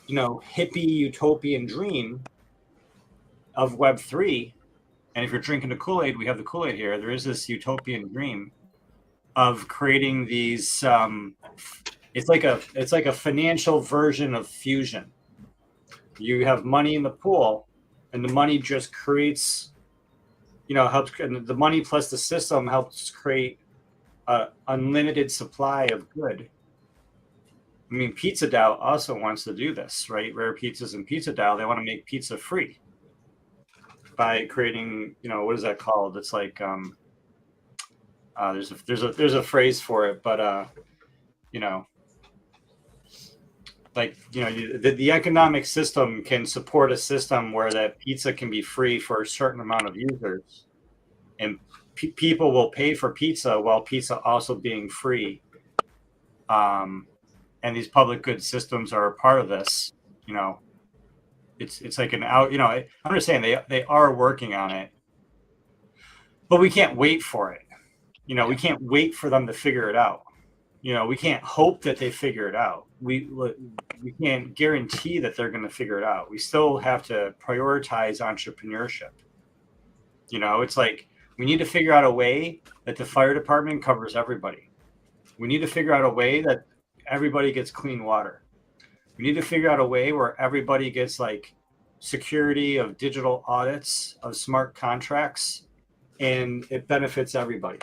hippie utopian dream of Web3. And if you're drinking the Kool-Aid, we have the Kool-Aid here. There is this utopian dream of creating these. It's like a financial version of fusion. You have money in the pool, and the money just creates, helps. And the money plus the system helps create an unlimited supply of good. I mean, Pizza Dough also wants to do this, right? Rare Pizzas and Pizza Dough, they want to make pizza free by creating, what is that called? It's like there's a phrase for it, but the economic system can support a system where that pizza can be free for a certain amount of users, and people will pay for pizza while pizza also being free. And these public good systems are a part of this. It's like an out. I understand they are working on it, but we can't wait for it. We can't wait for them to figure it out. We can't hope that they figure it out. We can't guarantee that they're going to figure it out. We still have to prioritize entrepreneurship. It's like we need to figure out a way that the fire department covers everybody. We need to figure out a way that everybody gets clean water. We need to figure out a way where everybody gets like security of digital audits of smart contracts, and it benefits everybody,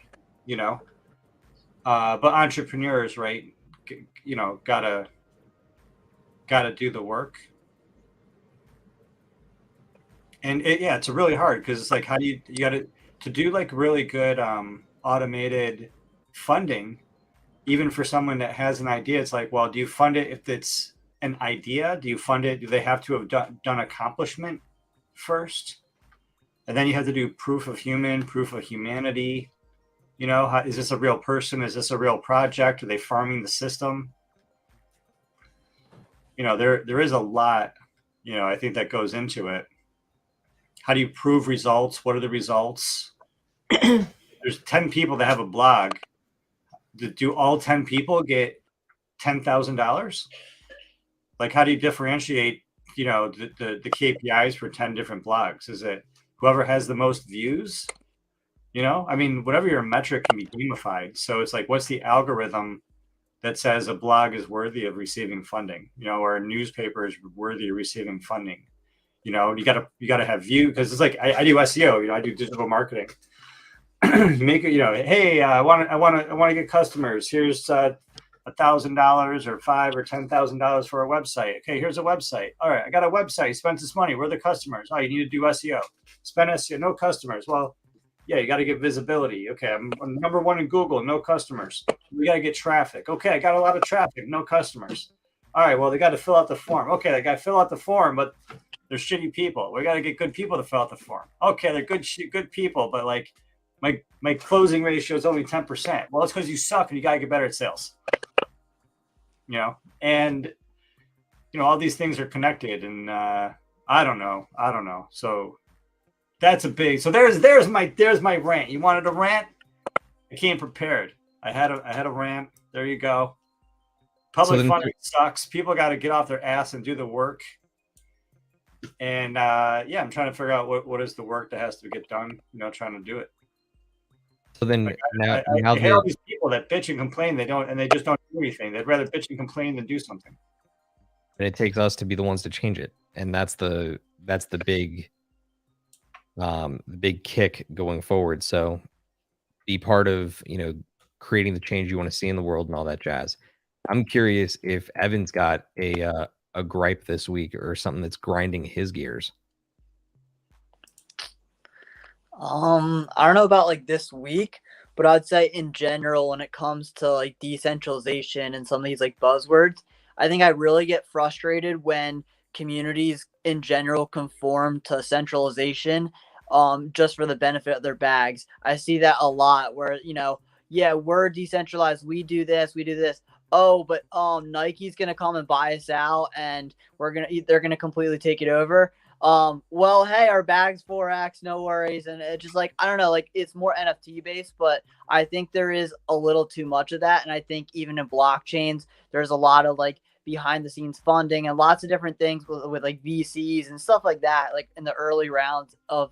but entrepreneurs, right, gotta do the work. And it's really hard because it's like, how do you gotta to do like really good automated funding, even for someone that has an idea. It's like, well, do you fund it if it's an idea? Do you fund it? Do they have to have done accomplishment first? And then you have to do proof of humanity. Is this a real person? Is this a real project? Are they farming the system? There is a lot, I think that goes into it. How do you prove results? What are the results? There's 10 people that have a blog. Do all 10 people get $10,000? Like, how do you differentiate, the KPIs for 10 different blogs? Is it whoever has the most views? Whatever your metric can be gamified. So it's like, what's the algorithm that says a blog is worthy of receiving funding, or a newspaper is worthy of receiving funding? You gotta have view, because it's like I do SEO, I do digital marketing. You make it, hey, I want to get customers. Here's $1,000 or $5,000 or $10,000 for a website. Okay, here's a website. All right, I got a website. You spent this money. Where are the customers? Oh, you need to do SEO. Spend SEO, no customers. Well, yeah, you got to get visibility. Okay, I'm number one in Google, no customers. We got to get traffic. Okay, I got a lot of traffic, no customers. All right, well, they got to fill out the form. Okay, they got to fill out the form, but they're shitty people. We got to get good people to fill out the form. Okay, they're good people, but like my closing ratio is only 10%. Well, it's because you suck and you got to get better at sales. You know, and you know all these things are connected, and I don't know. So that's a big. So there's my rant. You wanted a rant? I came prepared. I had a rant. There you go. Public funding sucks. People got to get off their ass and do the work. And yeah, I'm trying to figure out what is the work that has to get done. You know, trying to do it.
So then
like,
now
I hate all these people that bitch and complain. They just don't do anything. They'd rather bitch and complain than do something.
And it takes us to be the ones to change it, and that's the big kick going forward. So be part of, you know, creating the change you want to see in the world and all that jazz. I'm curious if Evan's got a gripe this week or something that's grinding his gears.
I don't know about like this week, but I'd say in general, when it comes to like decentralization and some of these like buzzwords, I think I really get frustrated when communities in general conform to centralization just for the benefit of their bags. I see that a lot where, you know, yeah, we're decentralized. We do this. Oh, but Nike's gonna come and buy us out, and they're gonna completely take it over. Well, hey, our bag's 4x, no worries. And it's just like, I don't know, like it's more NFT based, but I think there is a little too much of that. And I think even in blockchains, there's a lot of like behind the scenes funding and lots of different things with like VCs and stuff like that, like in the early rounds of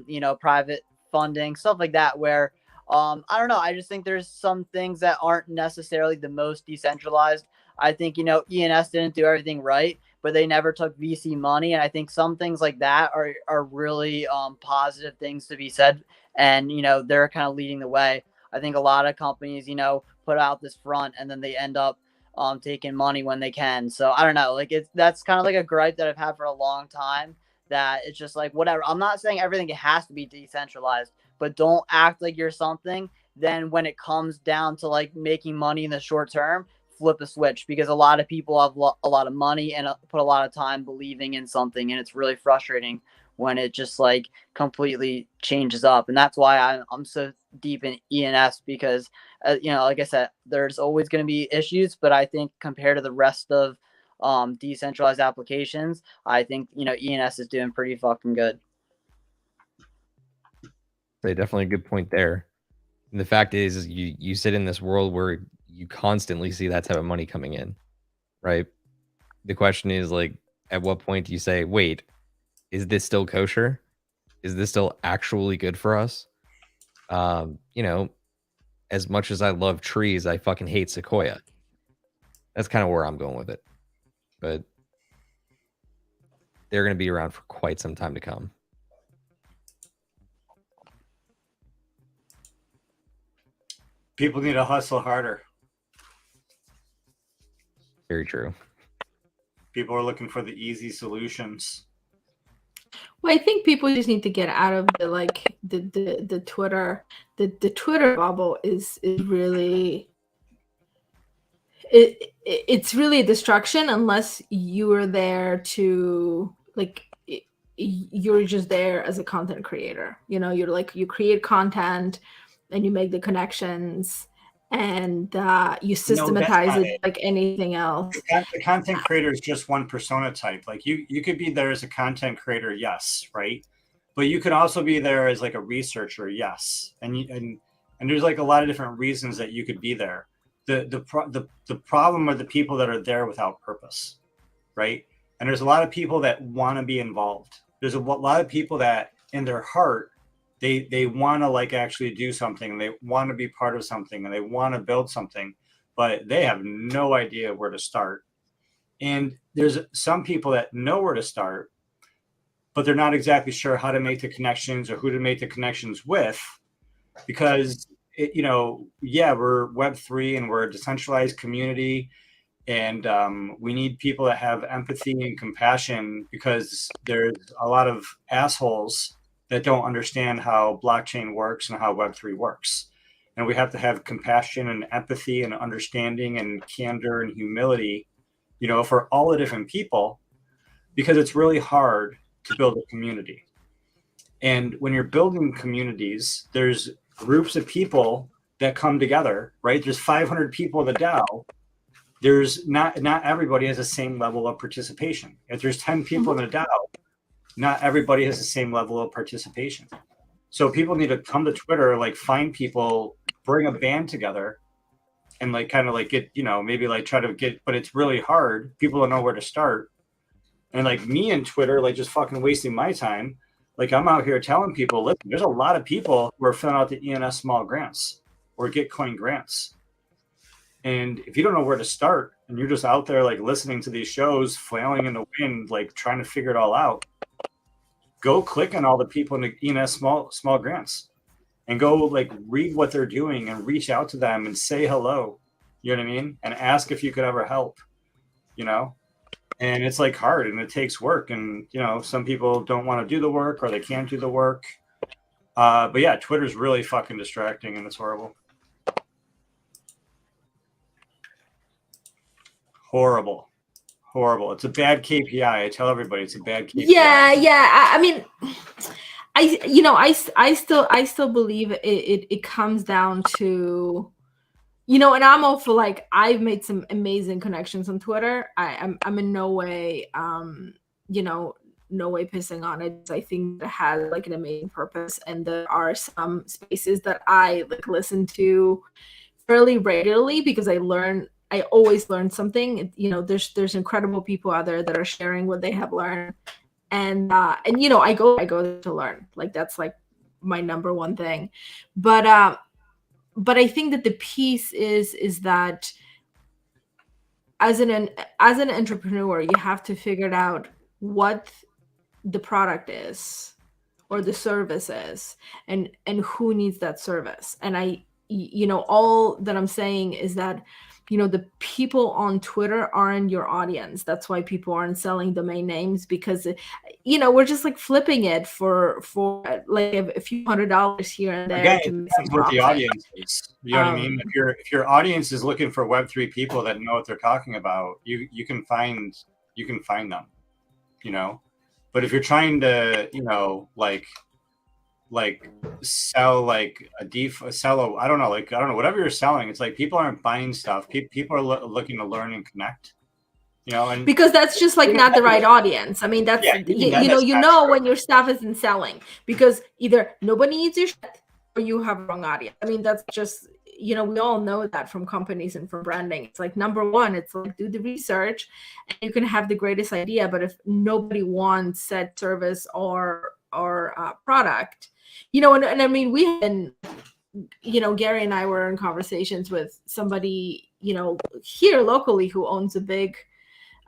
you know, private funding, stuff like that, where I don't know. I just think there's some things that aren't necessarily the most decentralized. I think, you know, ENS didn't do everything right, but they never took VC money. And I think some things like that are really positive things to be said. And, you know, they're kind of leading the way. I think a lot of companies, you know, put out this front and then they end up taking money when they can. So I don't know, like that's kind of like a gripe that I've had for a long time, that it's just like, whatever. I'm not saying everything has to be decentralized, but don't act like you're something. Then when it comes down to like making money in the short term, flip a switch, because a lot of people have a lot of money and put a lot of time believing in something. And it's really frustrating when it just like completely changes up. And that's why I'm so deep in ENS, because, you know, like I said, there's always going to be issues, but I think compared to the rest of decentralized applications, I think, you know, ENS is doing pretty fucking good.
Definitely a good point there. And the fact is you sit in this world where you constantly see that type of money coming in, right? The question is like, at what point do you say, wait, is this still kosher? Is this still actually good for us? You know, as much as I love trees, I fucking hate sequoia. That's kind of where I'm going with it. But they're going to be around for quite some time to come.
People need to hustle harder.
Very true.
People are looking for the easy solutions.
Well, I think people just need to get out of the Twitter. The Twitter bubble is really it's really a distraction unless you are there to like you're just there as a content creator. You know, you're like, you create content and you make the connections and you systematize it like anything else.
The content creator is just one persona type. Like you could be there as a content creator, yes, right? But you could also be there as like a researcher, yes. And there's like a lot of different reasons that you could be there. The problem are the people that are there without purpose, right? And there's a lot of people that want to be involved. There's a lot of people that in their heart, they want to like actually do something, and they want to be part of something, and they want to build something, but they have no idea where to start. And there's some people that know where to start, but they're not exactly sure how to make the connections or who to make the connections with, because you know, yeah, we're Web3 and we're a decentralized community, and we need people that have empathy and compassion, because there's a lot of assholes that don't understand how blockchain works and how Web3 works. And we have to have compassion and empathy and understanding and candor and humility for all the different people, because it's really hard to build a community. And when you're building communities, there's groups of people that come together, right? There's 500 people in the DAO. There's not everybody has the same level of participation. If there's 10 people in the DAO, not everybody has the same level of participation. So people need to come to Twitter, like find people, bring a band together, and like kind of like get, maybe like try to get, but it's really hard. People don't know where to start. And like me and Twitter, like just fucking wasting my time. Like I'm out here telling people, listen, there's a lot of people who are filling out the ENS small grants or Gitcoin grants. And if you don't know where to start and you're just out there like listening to these shows, flailing in the wind, like trying to figure it all out, go click on all the people in the ENS small grants and go like read what they're doing and reach out to them and say hello, you know what I mean? And ask if you could ever help, and it's like hard and it takes work. And, some people don't want to do the work or they can't do the work. But yeah, Twitter's really fucking distracting and it's horrible. Horrible. It's a bad KPI. I tell everybody it's a bad KPI.
Yeah. I mean, I still believe it comes down to, and I'm also like, I've made some amazing connections on Twitter. I'm in no way, no way pissing on it. I think it has like an amazing purpose, and there are some spaces that I like listen to fairly regularly because I always learn something. There's incredible people out there that are sharing what they have learned, and I go to learn. Like that's like my number one thing, but I think that the piece is that as an entrepreneur, you have to figure out what the product is or the service is, and who needs that service. And all that I'm saying is that the people on Twitter aren't your audience. That's why people aren't selling domain names, because we're just like flipping it for like a few $100s here and there.
Again, it depends what the audience is. You know what I mean? If your audience is looking for Web3 people that know what they're talking about, you can find them. But if you're trying to like sell like I don't know, whatever you're selling, it's like people aren't buying stuff. People are looking to learn and connect. And
because that's just like not the right audience. I mean, that's when your stuff isn't selling, because either nobody needs your shit or you have wrong audience. I mean, that's just, we all know that from companies and from branding. It's like, number one, it's like, do the research and you can have the greatest idea, but if nobody wants said service or product, and I mean, we had been, Gary and I were in conversations with somebody, here locally who owns a big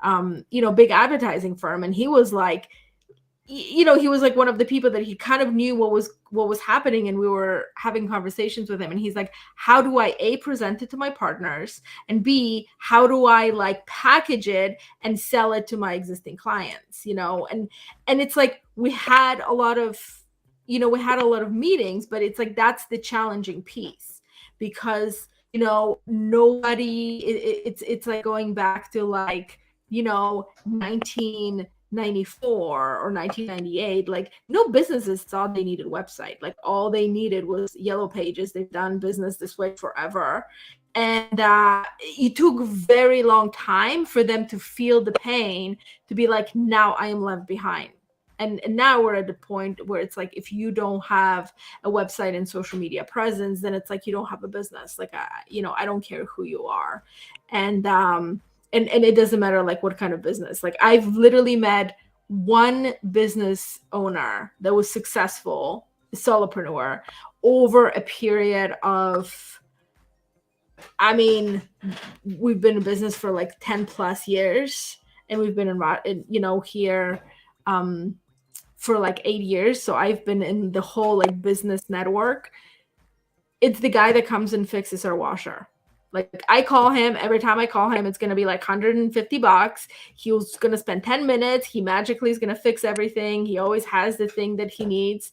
advertising firm. And he was like, he was like one of the people that he kind of knew what was happening. And we were having conversations with him. And he's like, how do I present it to my partners? And B, how do I like package it and sell it to my existing clients? And it's like, we had a lot of meetings, but it's like, that's the challenging piece, because, nobody, it's like going back to like, 1994 or 1998, like no businesses thought they needed a website. Like all they needed was Yellow Pages. They've done business this way forever. And it took a very long time for them to feel the pain, to be like, now I am left behind. And now we're at the point where it's like, if you don't have a website and social media presence, then it's like you don't have a business. Like, I don't care who you are. And it doesn't matter like what kind of business. Like I've literally met one business owner that was successful, a solopreneur, over a period of, I mean, we've been in business for like 10 plus years, and we've been here for like 8 years. So I've been in the whole like business network. It's the guy that comes and fixes our washer. Like I call him, every time I call him, it's going to be like $150. He was going to spend 10 minutes. He magically is going to fix everything. He always has the thing that he needs.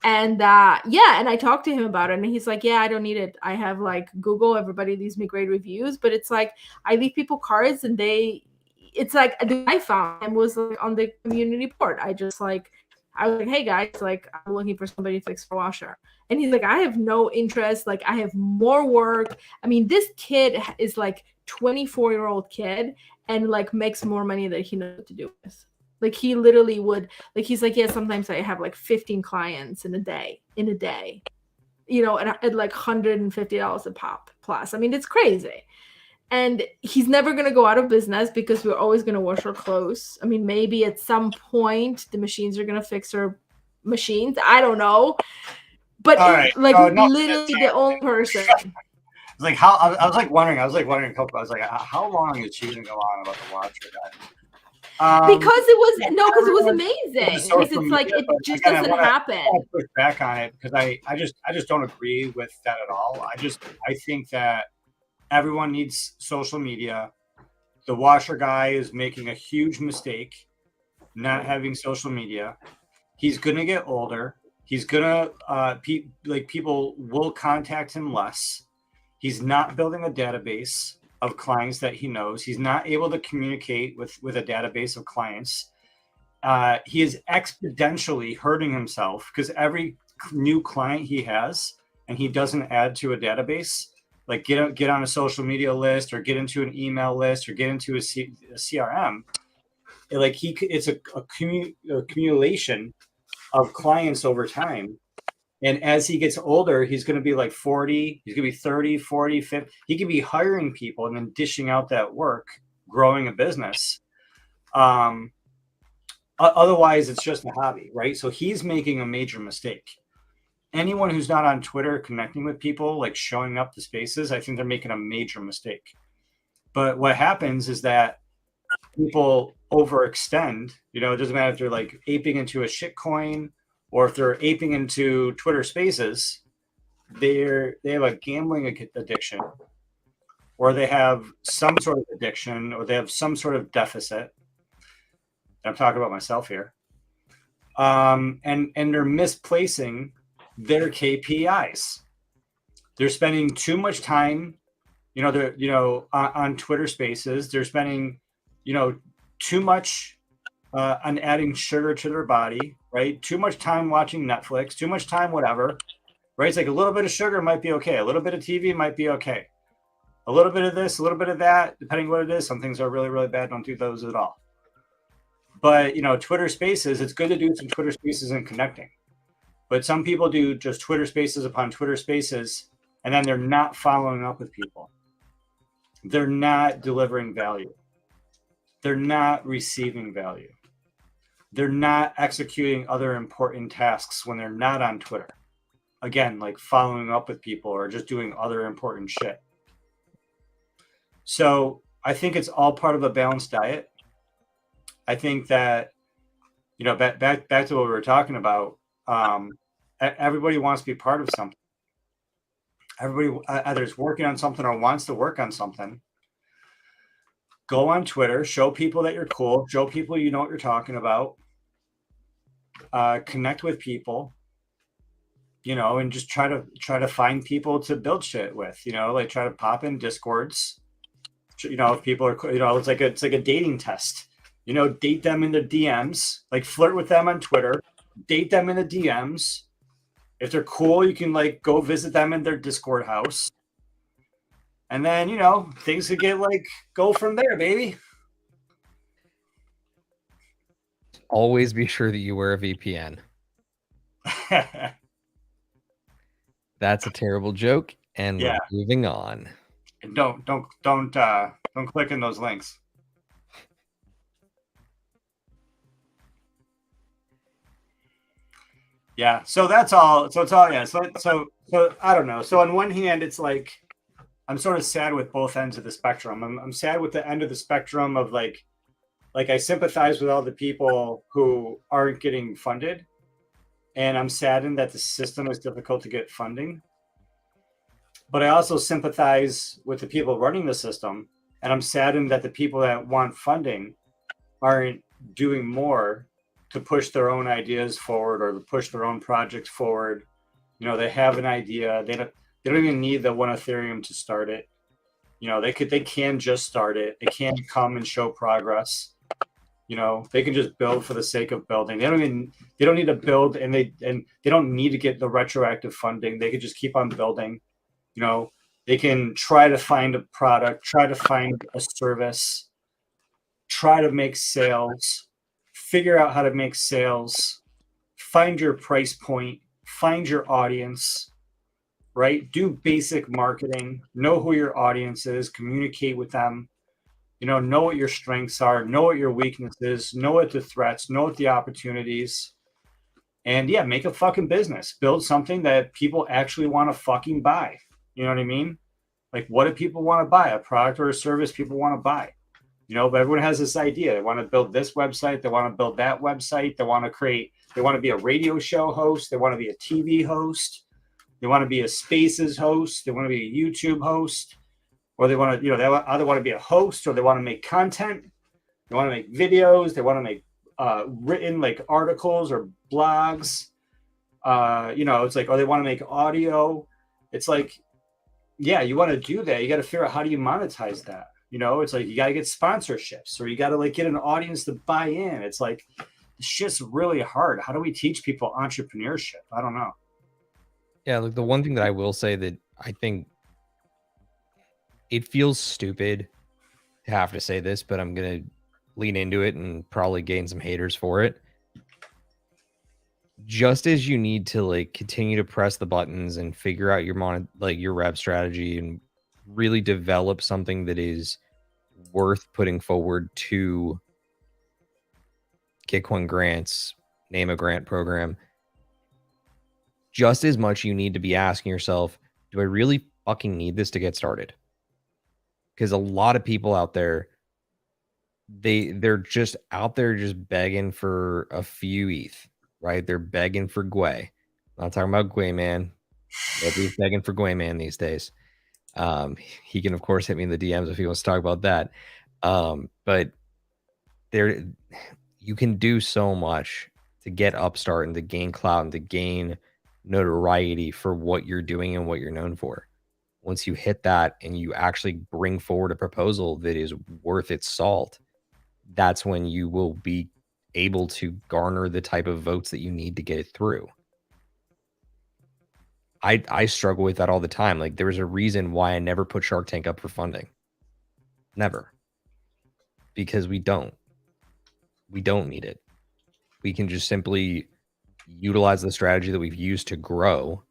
And and I talked to him about it, and he's like, yeah, I don't need it. I have like Google, everybody leaves me great reviews, but it's like, I leave people cards and they, it's like the I found him was like on the community board. I was like, hey guys, like I'm looking for somebody to fix our washer. And he's like, I have no interest. Like I have more work. I mean, this kid is like 24-year-old kid and like makes more money than he knows what to do with. Like he literally would, like he's like, yeah, sometimes I have like 15 clients in a day, you know, and at like $150 a pop plus. I mean, it's crazy. And he's never going to go out of business because we're always going to wash our clothes. I mean, maybe at some point the machines are going to fix our machines. I don't know. But
All right.
like
No,
literally the only person.
Like how I was wondering a couple. I was like, how long is she gonna go on about the watcher guy?
Because it was amazing. Because it's like it just doesn't happen.
I push back on it because I just don't agree with that at all. I think that everyone needs social media. The washer guy is making a huge mistake not having social media. He's gonna get older. He's gonna people will contact him less. He's not building a database of clients that he knows. He's not able to communicate with a database of clients. He is exponentially hurting himself because every new client he has and he doesn't add to a database, like get on a social media list or get into an email list or get into a CRM. It's a accumulation of clients over time. And as he gets older, he's going to be like 40, he's going to be 30, 40, 50. He could be hiring people and then dishing out that work, growing a business. Otherwise, it's just a hobby, right? So he's making a major mistake. Anyone who's not on Twitter connecting with people, like showing up to spaces, I think they're making a major mistake. But what happens is that people overextend. You know, it doesn't matter if they're like aping into a shit coin or if they're aping into Twitter Spaces. They have a gambling addiction, or they have some sort of addiction, or they have some sort of deficit. I'm talking about myself here. And they're misplacing their KPIs. They're spending too much time, on Twitter Spaces. They're spending, too much on adding sugar to their body, right? Too much time watching Netflix, too much time, whatever, right? It's like a little bit of sugar might be okay. A little bit of TV might be okay. A little bit of this, a little bit of that, depending what it is. Some things are really, really bad. Don't do those at all. But, Twitter Spaces, it's good to do some Twitter Spaces and connecting. But some people do just Twitter Spaces upon Twitter Spaces, and then they're not following up with people. They're not delivering value. They're not receiving value. They're not executing other important tasks when they're not on Twitter. Again, like following up with people or just doing other important shit. So I think it's all part of a balanced diet. I think that, back to what we were talking about, everybody wants to be part of something. Everybody either is working on something or wants to work on something. Go on Twitter, show people that you're cool, show people you know what you're talking about, connect with people, and just try to find people to build shit with, like try to pop in Discords. If people are, it's like a dating test. Date them in the DMs, like flirt with them on Twitter, date them in the DMs. If they're cool, you can like go visit them in their Discord house. And then, things could get go from there, baby.
Always be sure that you wear a VPN. That's a terrible joke. And
yeah.
We're moving on.
And don't click in those links. Yeah. So that's all. So it's all. Yeah. So I don't know. So on one hand, it's like, I'm sort of sad with both ends of the spectrum. I'm sad with the end of the spectrum of like I sympathize with all the people who aren't getting funded. And I'm saddened that the system is difficult to get funding. But I also sympathize with the people running the system. And I'm saddened that the people that want funding aren't doing more to push their own ideas forward or to push their own projects forward. They have an idea. They don't even need the one Ethereum to start it. You know, they can just start it. They can come and show progress. You know, they can just build for the sake of building. They don't need to build, and they don't need to get the retroactive funding. They could just keep on building. You know, they can try to find a product, try to find a service, try to make sales, figure out how to make sales, find your price point, find your audience, right? Do basic marketing, know who your audience is, communicate with them, you know what your strengths are, know what your weaknesses, know what the threats, know what the opportunities, and yeah, make a fucking business. Build something that people actually want to fucking buy. You know what I mean? Like, what do people want to buy? A product or a service people want to buy. You know, but everyone has this idea. They want to build this website. They want to build that website. They want to be a radio show host. They want to be a TV host. They want to be a Spaces host. They want to be a YouTube host. Or they want to, they either want to be a host or they want to make content. They want to make videos. They want to make written like articles or blogs. It's like, or they want to make audio. It's like, yeah, you want to do that. You got to figure out how do you monetize that. You know, it's like you got to get sponsorships or you got to like get an audience to buy in. It's like, this shit's really hard. How do we teach people entrepreneurship? I don't know.
Yeah, like the one thing that I will say that I think it feels stupid to have to say this, but I'm going to lean into it and probably gain some haters for it. Just as you need to like continue to press the buttons and figure out your rev strategy and really develop something that is worth putting forward to Gitcoin grants, name a grant program, just as much you need to be asking yourself, do I really fucking need this to get started? Because a lot of people out there, they're just out there just begging for a few ETH, right? They're begging for Gwei. I'm not talking about Gwei Man. Nobody's begging for Gwei Man these days. He can, of course, hit me in the DMs if he wants to talk about that. But you can do so much to get upstart and to gain clout and to gain notoriety for what you're doing and what you're known for. Once you hit that and you actually bring forward a proposal that is worth its salt, that's when you will be able to garner the type of votes that you need to get it through. I struggle with that all the time. Like, there was a reason why I never put Shark Tank up for funding. Never. Because we don't need it. We can just simply utilize the strategy that we've used to grow.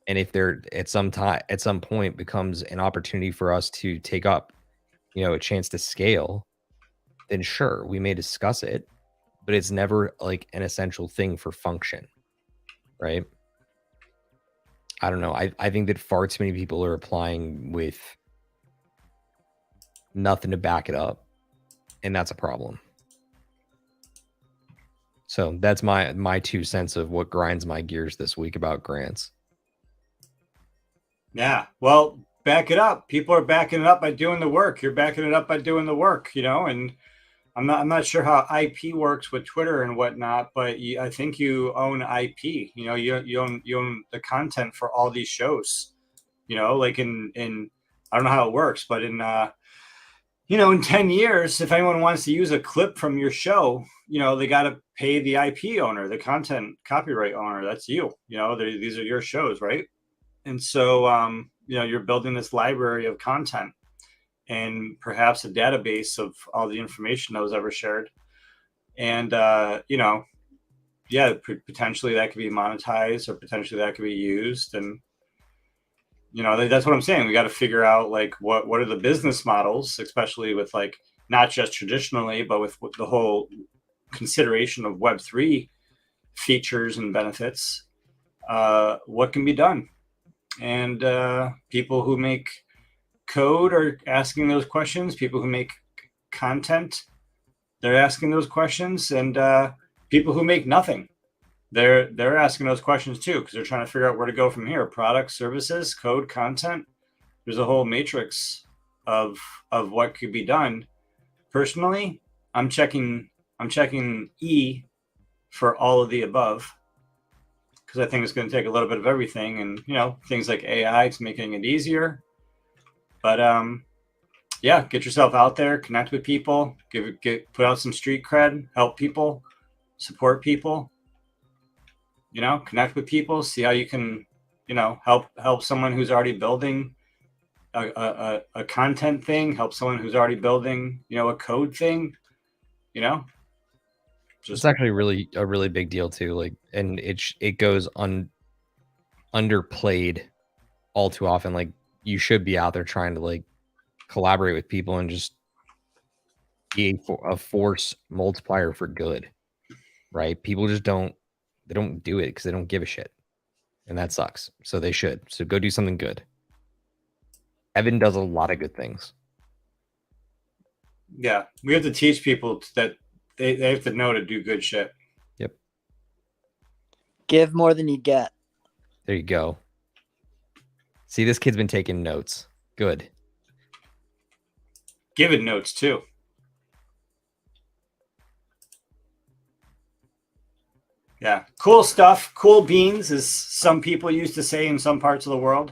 And if there at some point becomes an opportunity for us to take up, a chance to scale, then sure, we may discuss it, but it's never like an essential thing for function, right? I don't know. I think that far too many people are applying with nothing to back it up, and that's a problem. So that's my 2 cents of what grinds my gears this week about grants.
Yeah, well, back it up. People are backing it up by doing the work. You're backing it up by doing the work, and I'm not sure how IP works with Twitter and whatnot, but I think you own IP. You own the content for all these shows. Like in I don't know how it works, but in 10 years, if anyone wants to use a clip from your show, they got to pay the IP owner, the content copyright owner. That's you. These are your shows, right? And so, you're building this library of content and perhaps a database of all the information that was ever shared. And, potentially that could be monetized or potentially that could be used. And, that's what I'm saying. We got to figure out like, what are the business models, especially with like, not just traditionally, but with the whole consideration of Web3 features and benefits, what can be done. And people who make code are asking those questions. People who make content, they're asking those questions. And people who make nothing, they're asking those questions too, because they're trying to figure out where to go from here. Products, services, code, content. There's a whole matrix of what could be done. Personally, I'm checking E for all of the above, because I think it's going to take a little bit of everything, and things like AI to making it easier. But yeah, get yourself out there, connect with people, put out some street cred, help people, support people, connect with people, see how you can, help someone who's already building a content thing, help someone who's already building, a code thing,
It's actually a really big deal too. Like, and it goes underplayed all too often. Like, you should be out there trying to like collaborate with people and just be a force multiplier for good, right? People just don't do it because they don't give a shit, and that sucks. So they should. So go do something good. Evan does a lot of good things.
Yeah, we have to teach people that they have to know to do good shit.
Yep.
Give more than you get.
There you go. See, this kid's been taking notes. Good.
Giving notes too. Yeah, cool stuff. Cool beans, as some people used to say in some parts of the world.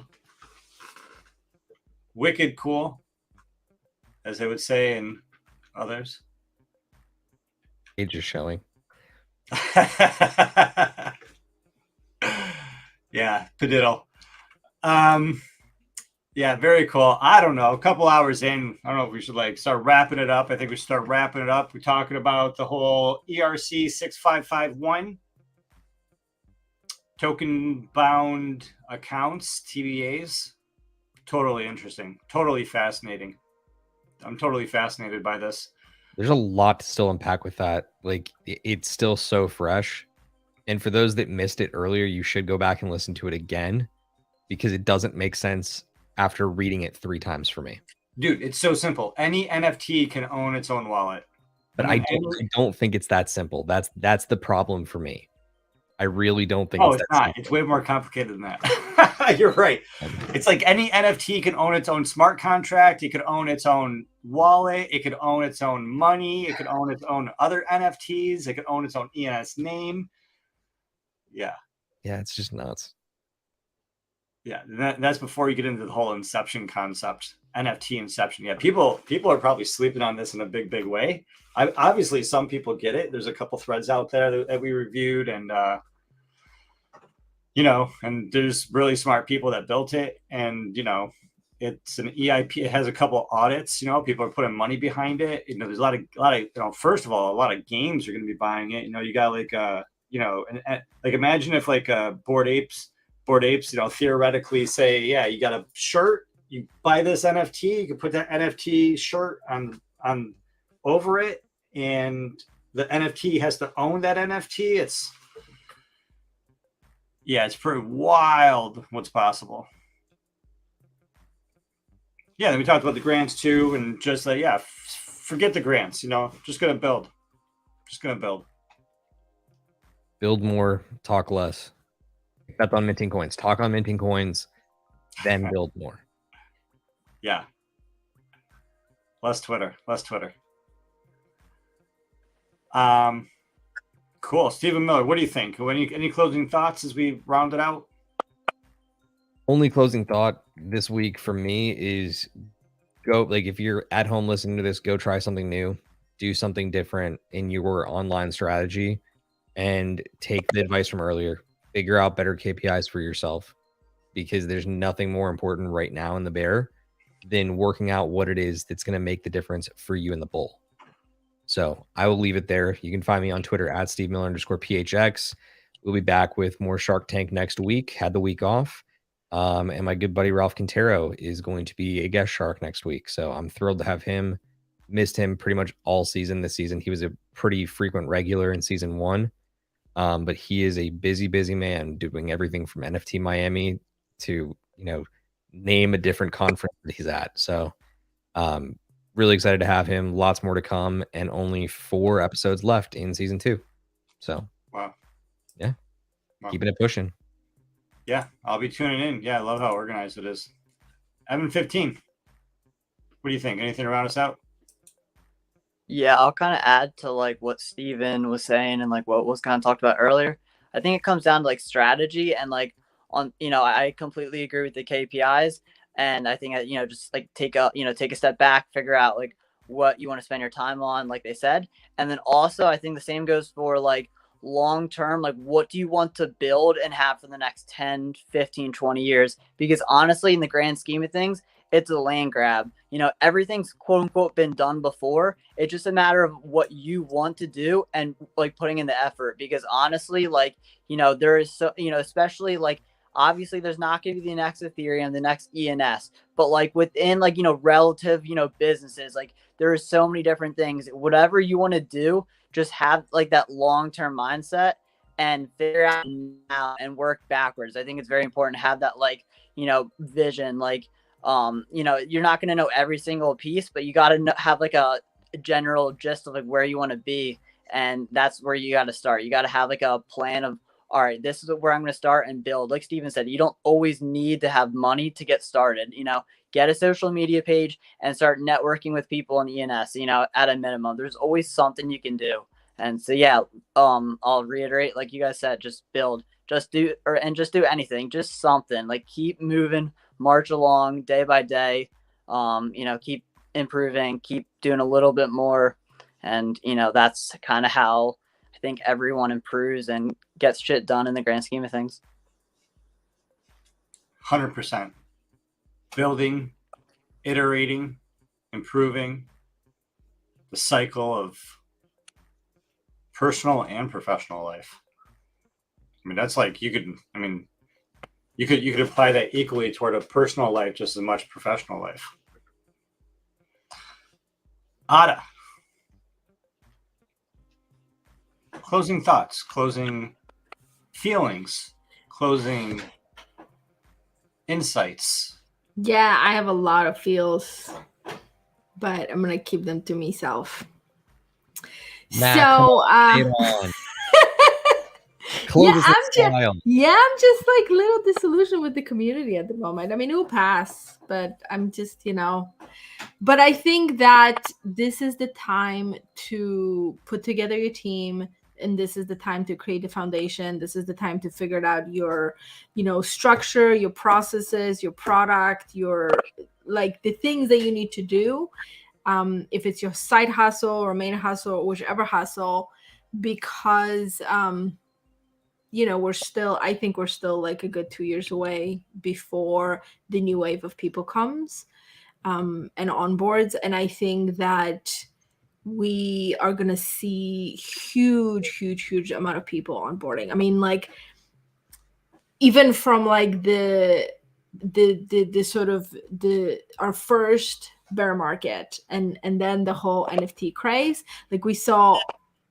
Wicked cool, as they would say in others.
Age is showing.
Yeah, padiddle. Yeah, very cool. I don't know. A couple hours in, I don't know if we should like start wrapping it up. I think we should start wrapping it up. We're talking about the whole ERC-6551 token bound accounts, TBAs. Totally interesting. Totally fascinating. I'm totally fascinated by this.
There's a lot to still unpack with that. Like, it's still so fresh. And for those that missed it earlier, you should go back and listen to it again, because it doesn't make sense after reading it 3 times for me.
Dude, it's so simple. Any NFT can own its own wallet.
But I don't think it's that simple. That's the problem for me. I really don't think
it's not. Simple. It's way more complicated than that. You're right. It's like any NFT can own its own smart contract. It could own its own wallet. It could own its own money. It could own its own other NFTs. It could own its own ENS name. Yeah.
Yeah, it's just nuts.
Yeah, that's before you get into the whole inception concept, NFT inception. Yeah, people are probably sleeping on this in a big way. Obviously, some people get it. There's a couple threads out there that we reviewed, and and there's really smart people that built it, and it's an EIP. It has a couple audits. People are putting money behind it. There's a lot of first of all, a lot of games are going to be buying it. You got like like imagine if like Bored Apes, theoretically say, yeah, you got a shirt, you buy this NFT, you can put that NFT shirt on over it, and the NFT has to own that NFT. It's pretty wild what's possible. Yeah, then we talked about the grants too, and just like, forget the grants, just gonna build.
Build more, talk less. That's on minting coins. Talk on minting coins, then build more.
Yeah. Less Twitter. Cool. Stephen Miller, what do you think? Any closing thoughts as we round it out?
Only closing thought this week for me is if you're at home listening to this, go try something new, do something different in your online strategy, and take the advice from earlier. Figure out better KPIs for yourself, because there's nothing more important right now in the bear than working out what it is that's going to make the difference for you in the bull. So I will leave it there. You can find me on Twitter at @SteveMiller_PHX. We'll be back with more Shark Tank next week. Had the week off. And my good buddy Ralph Quintero is going to be a guest shark next week. So I'm thrilled to have him. Missed him pretty much all season this season. He was a pretty frequent regular in season 1. But he is a busy man doing everything from NFT Miami to, name a different conference that he's at. So really excited to have him. Lots more to come, and only 4 episodes left in season 2. So
wow.
Yeah. Wow. Keeping it pushing.
Yeah, I'll be tuning in. Yeah, I love how organized it is. Evan 15. What do you think? Anything to round us out?
Yeah, I'll kind of add to like what Steven was saying and like what was kind of talked about earlier. I think it comes down to like strategy and like I completely agree with the KPIs. And I think that, just like take a step back, figure out like what you want to spend your time on, like they said. And then also I think the same goes for like long term, like what do you want to build and have for the next 10, 15, 20 years? Because honestly, in the grand scheme of things, it's a land grab. Everything's quote unquote been done before. It's just a matter of what you want to do and like putting in the effort. Because honestly, like, there is so, especially like, obviously there's not going to be the next Ethereum, the next ENS, but like within like, relative, businesses, like there are so many different things. Whatever you want to do, just have like that long-term mindset and figure out now and work backwards. I think it's very important to have that like, vision, like, you're not going to know every single piece, but you got to have like a general gist of like where you want to be. And that's where you got to start. You got to have like a plan of, all right, this is where I'm going to start and build. Like Steven said, you don't always need to have money to get started. Get a social media page and start networking with people in ENS, at a minimum. There's always something you can do. And so, yeah, I'll reiterate, like you guys said, just build, just do anything, just something, like keep moving, march along day by day, keep improving, keep doing a little bit more. And, that's kind of how I think everyone improves and gets shit done in the grand scheme of things.
100%. Building, iterating, improving, the cycle of personal and professional life. I mean, that's like you could apply that equally toward a personal life just as much professional life. Ada. Closing thoughts, closing feelings, closing insights.
Yeah, I have a lot of feels, but I'm gonna keep them to myself.
Matt,
So,
Say it on. Close
yeah,
us in style.
I'm just like a little disillusioned with the community at the moment. I mean, it will pass, but I'm just, but I think that this is the time to put together your team, and this is the time to create a foundation. This is the time to figure out your, structure, your processes, your product, your like the things that you need to do. If it's your side hustle or main hustle or whichever hustle, because I think we're still like a good 2 years away before the new wave of people comes and onboards. And I think that we are going to see huge amount of people onboarding. I mean, like, even from like the sort of our first bear market and then the whole NFT craze, like we saw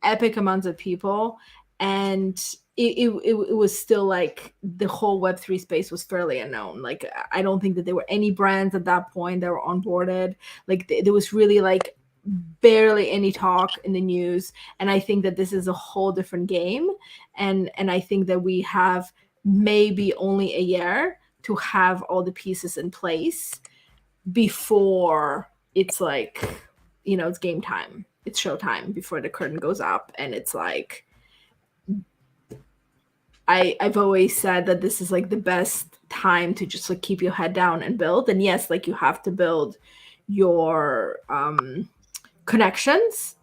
epic amounts of people, and it was still like the whole Web3 space was fairly unknown. Like, I don't think that there were any brands at that point that were onboarded. Like there was really like barely any talk in the news. And I think that this is a whole different game. And I think that we have maybe only a year to have all the pieces in place before it's like, it's game time. It's showtime before the curtain goes up. And it's like, I've always said that this is like the best time to just like keep your head down and build. And yes, like you have to build your connections,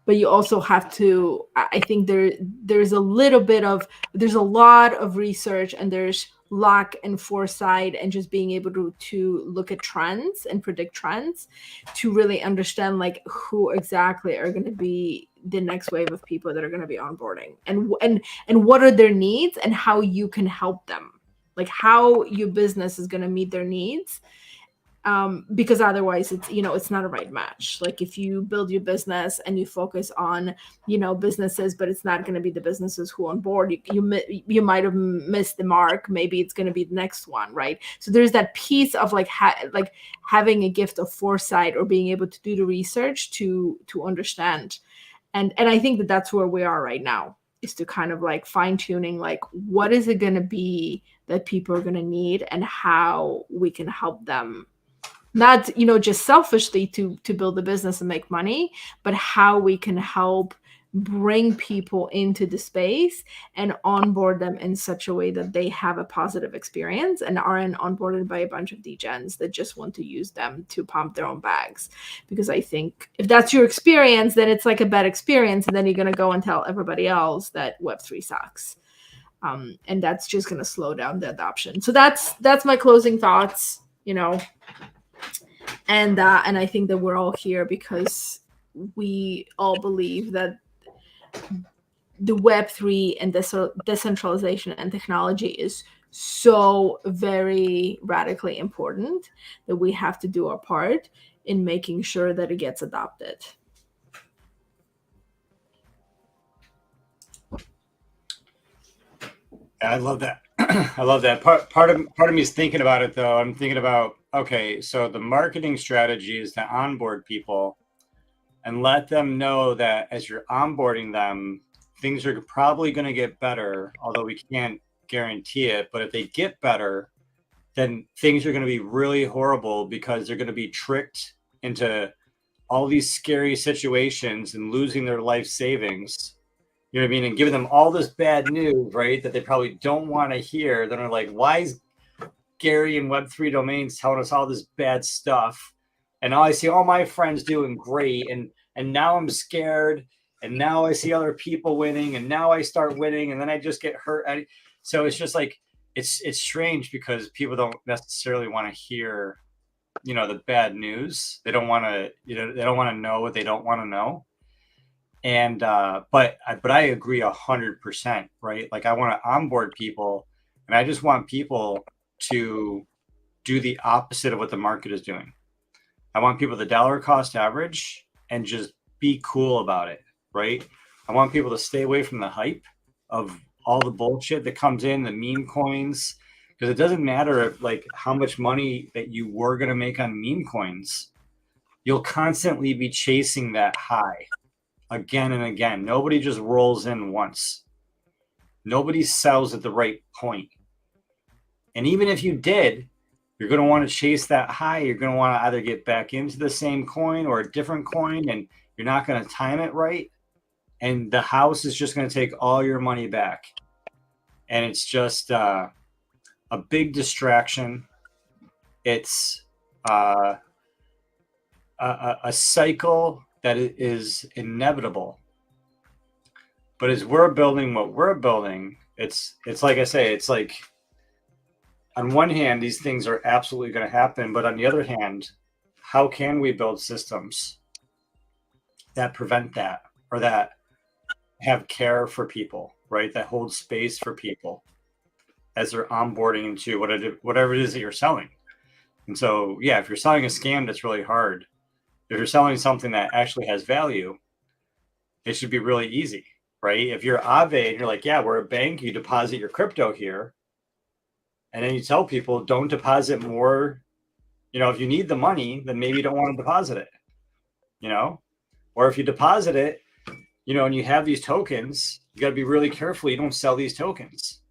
but you also have to, I think there's a lot of research, and there's luck and foresight and just being able to look at trends and predict trends to really understand like who exactly are going to be the next wave of people that are going to be onboarding, and what are their needs and how you can help them, like how your business is going to meet their needs. Because otherwise it's not a right match. Like if you build your business and you focus on businesses, but it's not going to be the businesses who on board, you might have missed the mark. Maybe it's going to be the next one, right? So there's that piece of like having a gift of foresight or being able to do the research to understand. And I think that that's where we are right now, is to kind of like fine tuning, like what is it going to be that people are going to need and how we can help them. Not, just selfishly to build a business and make money, but how we can help bring people into the space and onboard them in such a way that they have a positive experience and aren't onboarded by a bunch of degens that just want to use them to pump their own bags. Because I think if that's your experience, then it's like a bad experience, and then you're going to go and tell everybody else that Web3 sucks. And that's just going to slow down the adoption. So that's my closing thoughts, you know. And I think that we're all here because we all believe that the Web3 and decentralization and technology is so very radically important that we have to do our part in making sure that it gets adopted.
I love that. I love that. Part of me is thinking about it though. I'm thinking about, okay, so the marketing strategy is to onboard people and let them know that as you're onboarding them, things are probably going to get better, although we can't guarantee it. But if they get better, then things are going to be really horrible because they're going to be tricked into all these scary situations and losing their life savings. You know what I mean? And giving them all this bad news, right? That they probably don't want to hear. Then are like, why is Gary and Web3 Domains telling us all this bad stuff? And now I see all my friends doing great. And now I'm scared. And now I see other people winning. And now I start winning. And then I just get hurt. So it's just like, it's strange because people don't necessarily want to hear, you know, the bad news. They don't want to, you know, they don't want to know what they don't want to know. And but I agree 100%, right? Like I want to onboard people, and I just want people to do the opposite of what the market is doing. I want people to dollar cost average and just be cool about it, right? I want people to stay away from the hype of all the bullshit that comes in, the meme coins, because it doesn't matter if, like, how much money that you were going to make on meme coins. You'll constantly be chasing that high again and again. Nobody just rolls in once. Nobody sells at the right point. And even if you did, you're going to want to chase that high. You're going to want to either get back into the same coin or a different coin, and you're not going to time it right. And the house is just going to take all your money back. And it's just a big distraction. It's a cycle that is inevitable. But as we're building what we're building, it's like I say, it's like, on one hand, these things are absolutely going to happen. But on the other hand, how can we build systems that prevent that, or that have care for people, right? That hold space for people as they're onboarding into whatever it is that you're selling. And so, yeah, if you're selling a scam, that's really hard. If you're selling something that actually has value, it should be really easy, right? If you're Aave and you're like, yeah, we're a bank, you deposit your crypto here. And then you tell people, don't deposit more. You know, if you need the money, then maybe you don't want to deposit it, you know? Or if you deposit it, you know, and you have these tokens, you got to be really careful. You don't sell these tokens,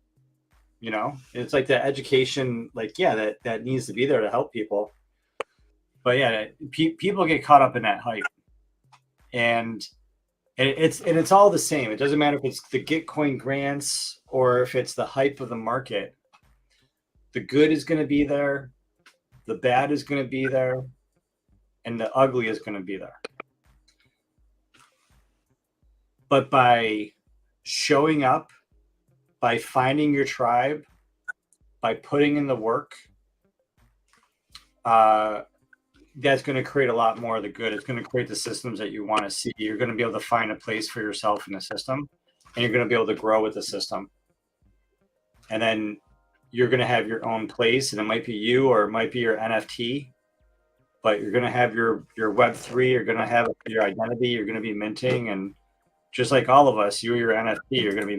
you know? It's like the education, like, yeah, that needs to be there to help people. But yeah, people get caught up in that hype, and it's all the same. It doesn't matter if it's the Gitcoin grants or if it's the hype of the market. The good is going to be there, the bad is going to be there, and the ugly is going to be there. But by showing up, by finding your tribe, by putting in the work, that's going to create a lot more of the good. It's going to create the systems that you want to see. You're going to be able to find a place for yourself in the system, and you're going to be able to grow with the system. And then you're going to have your own place, and it might be you or it might be your NFT, but you're going to have your Web3, you're going to have your identity, you're going to be minting. And just like all of us, you or your NFT, you're going to be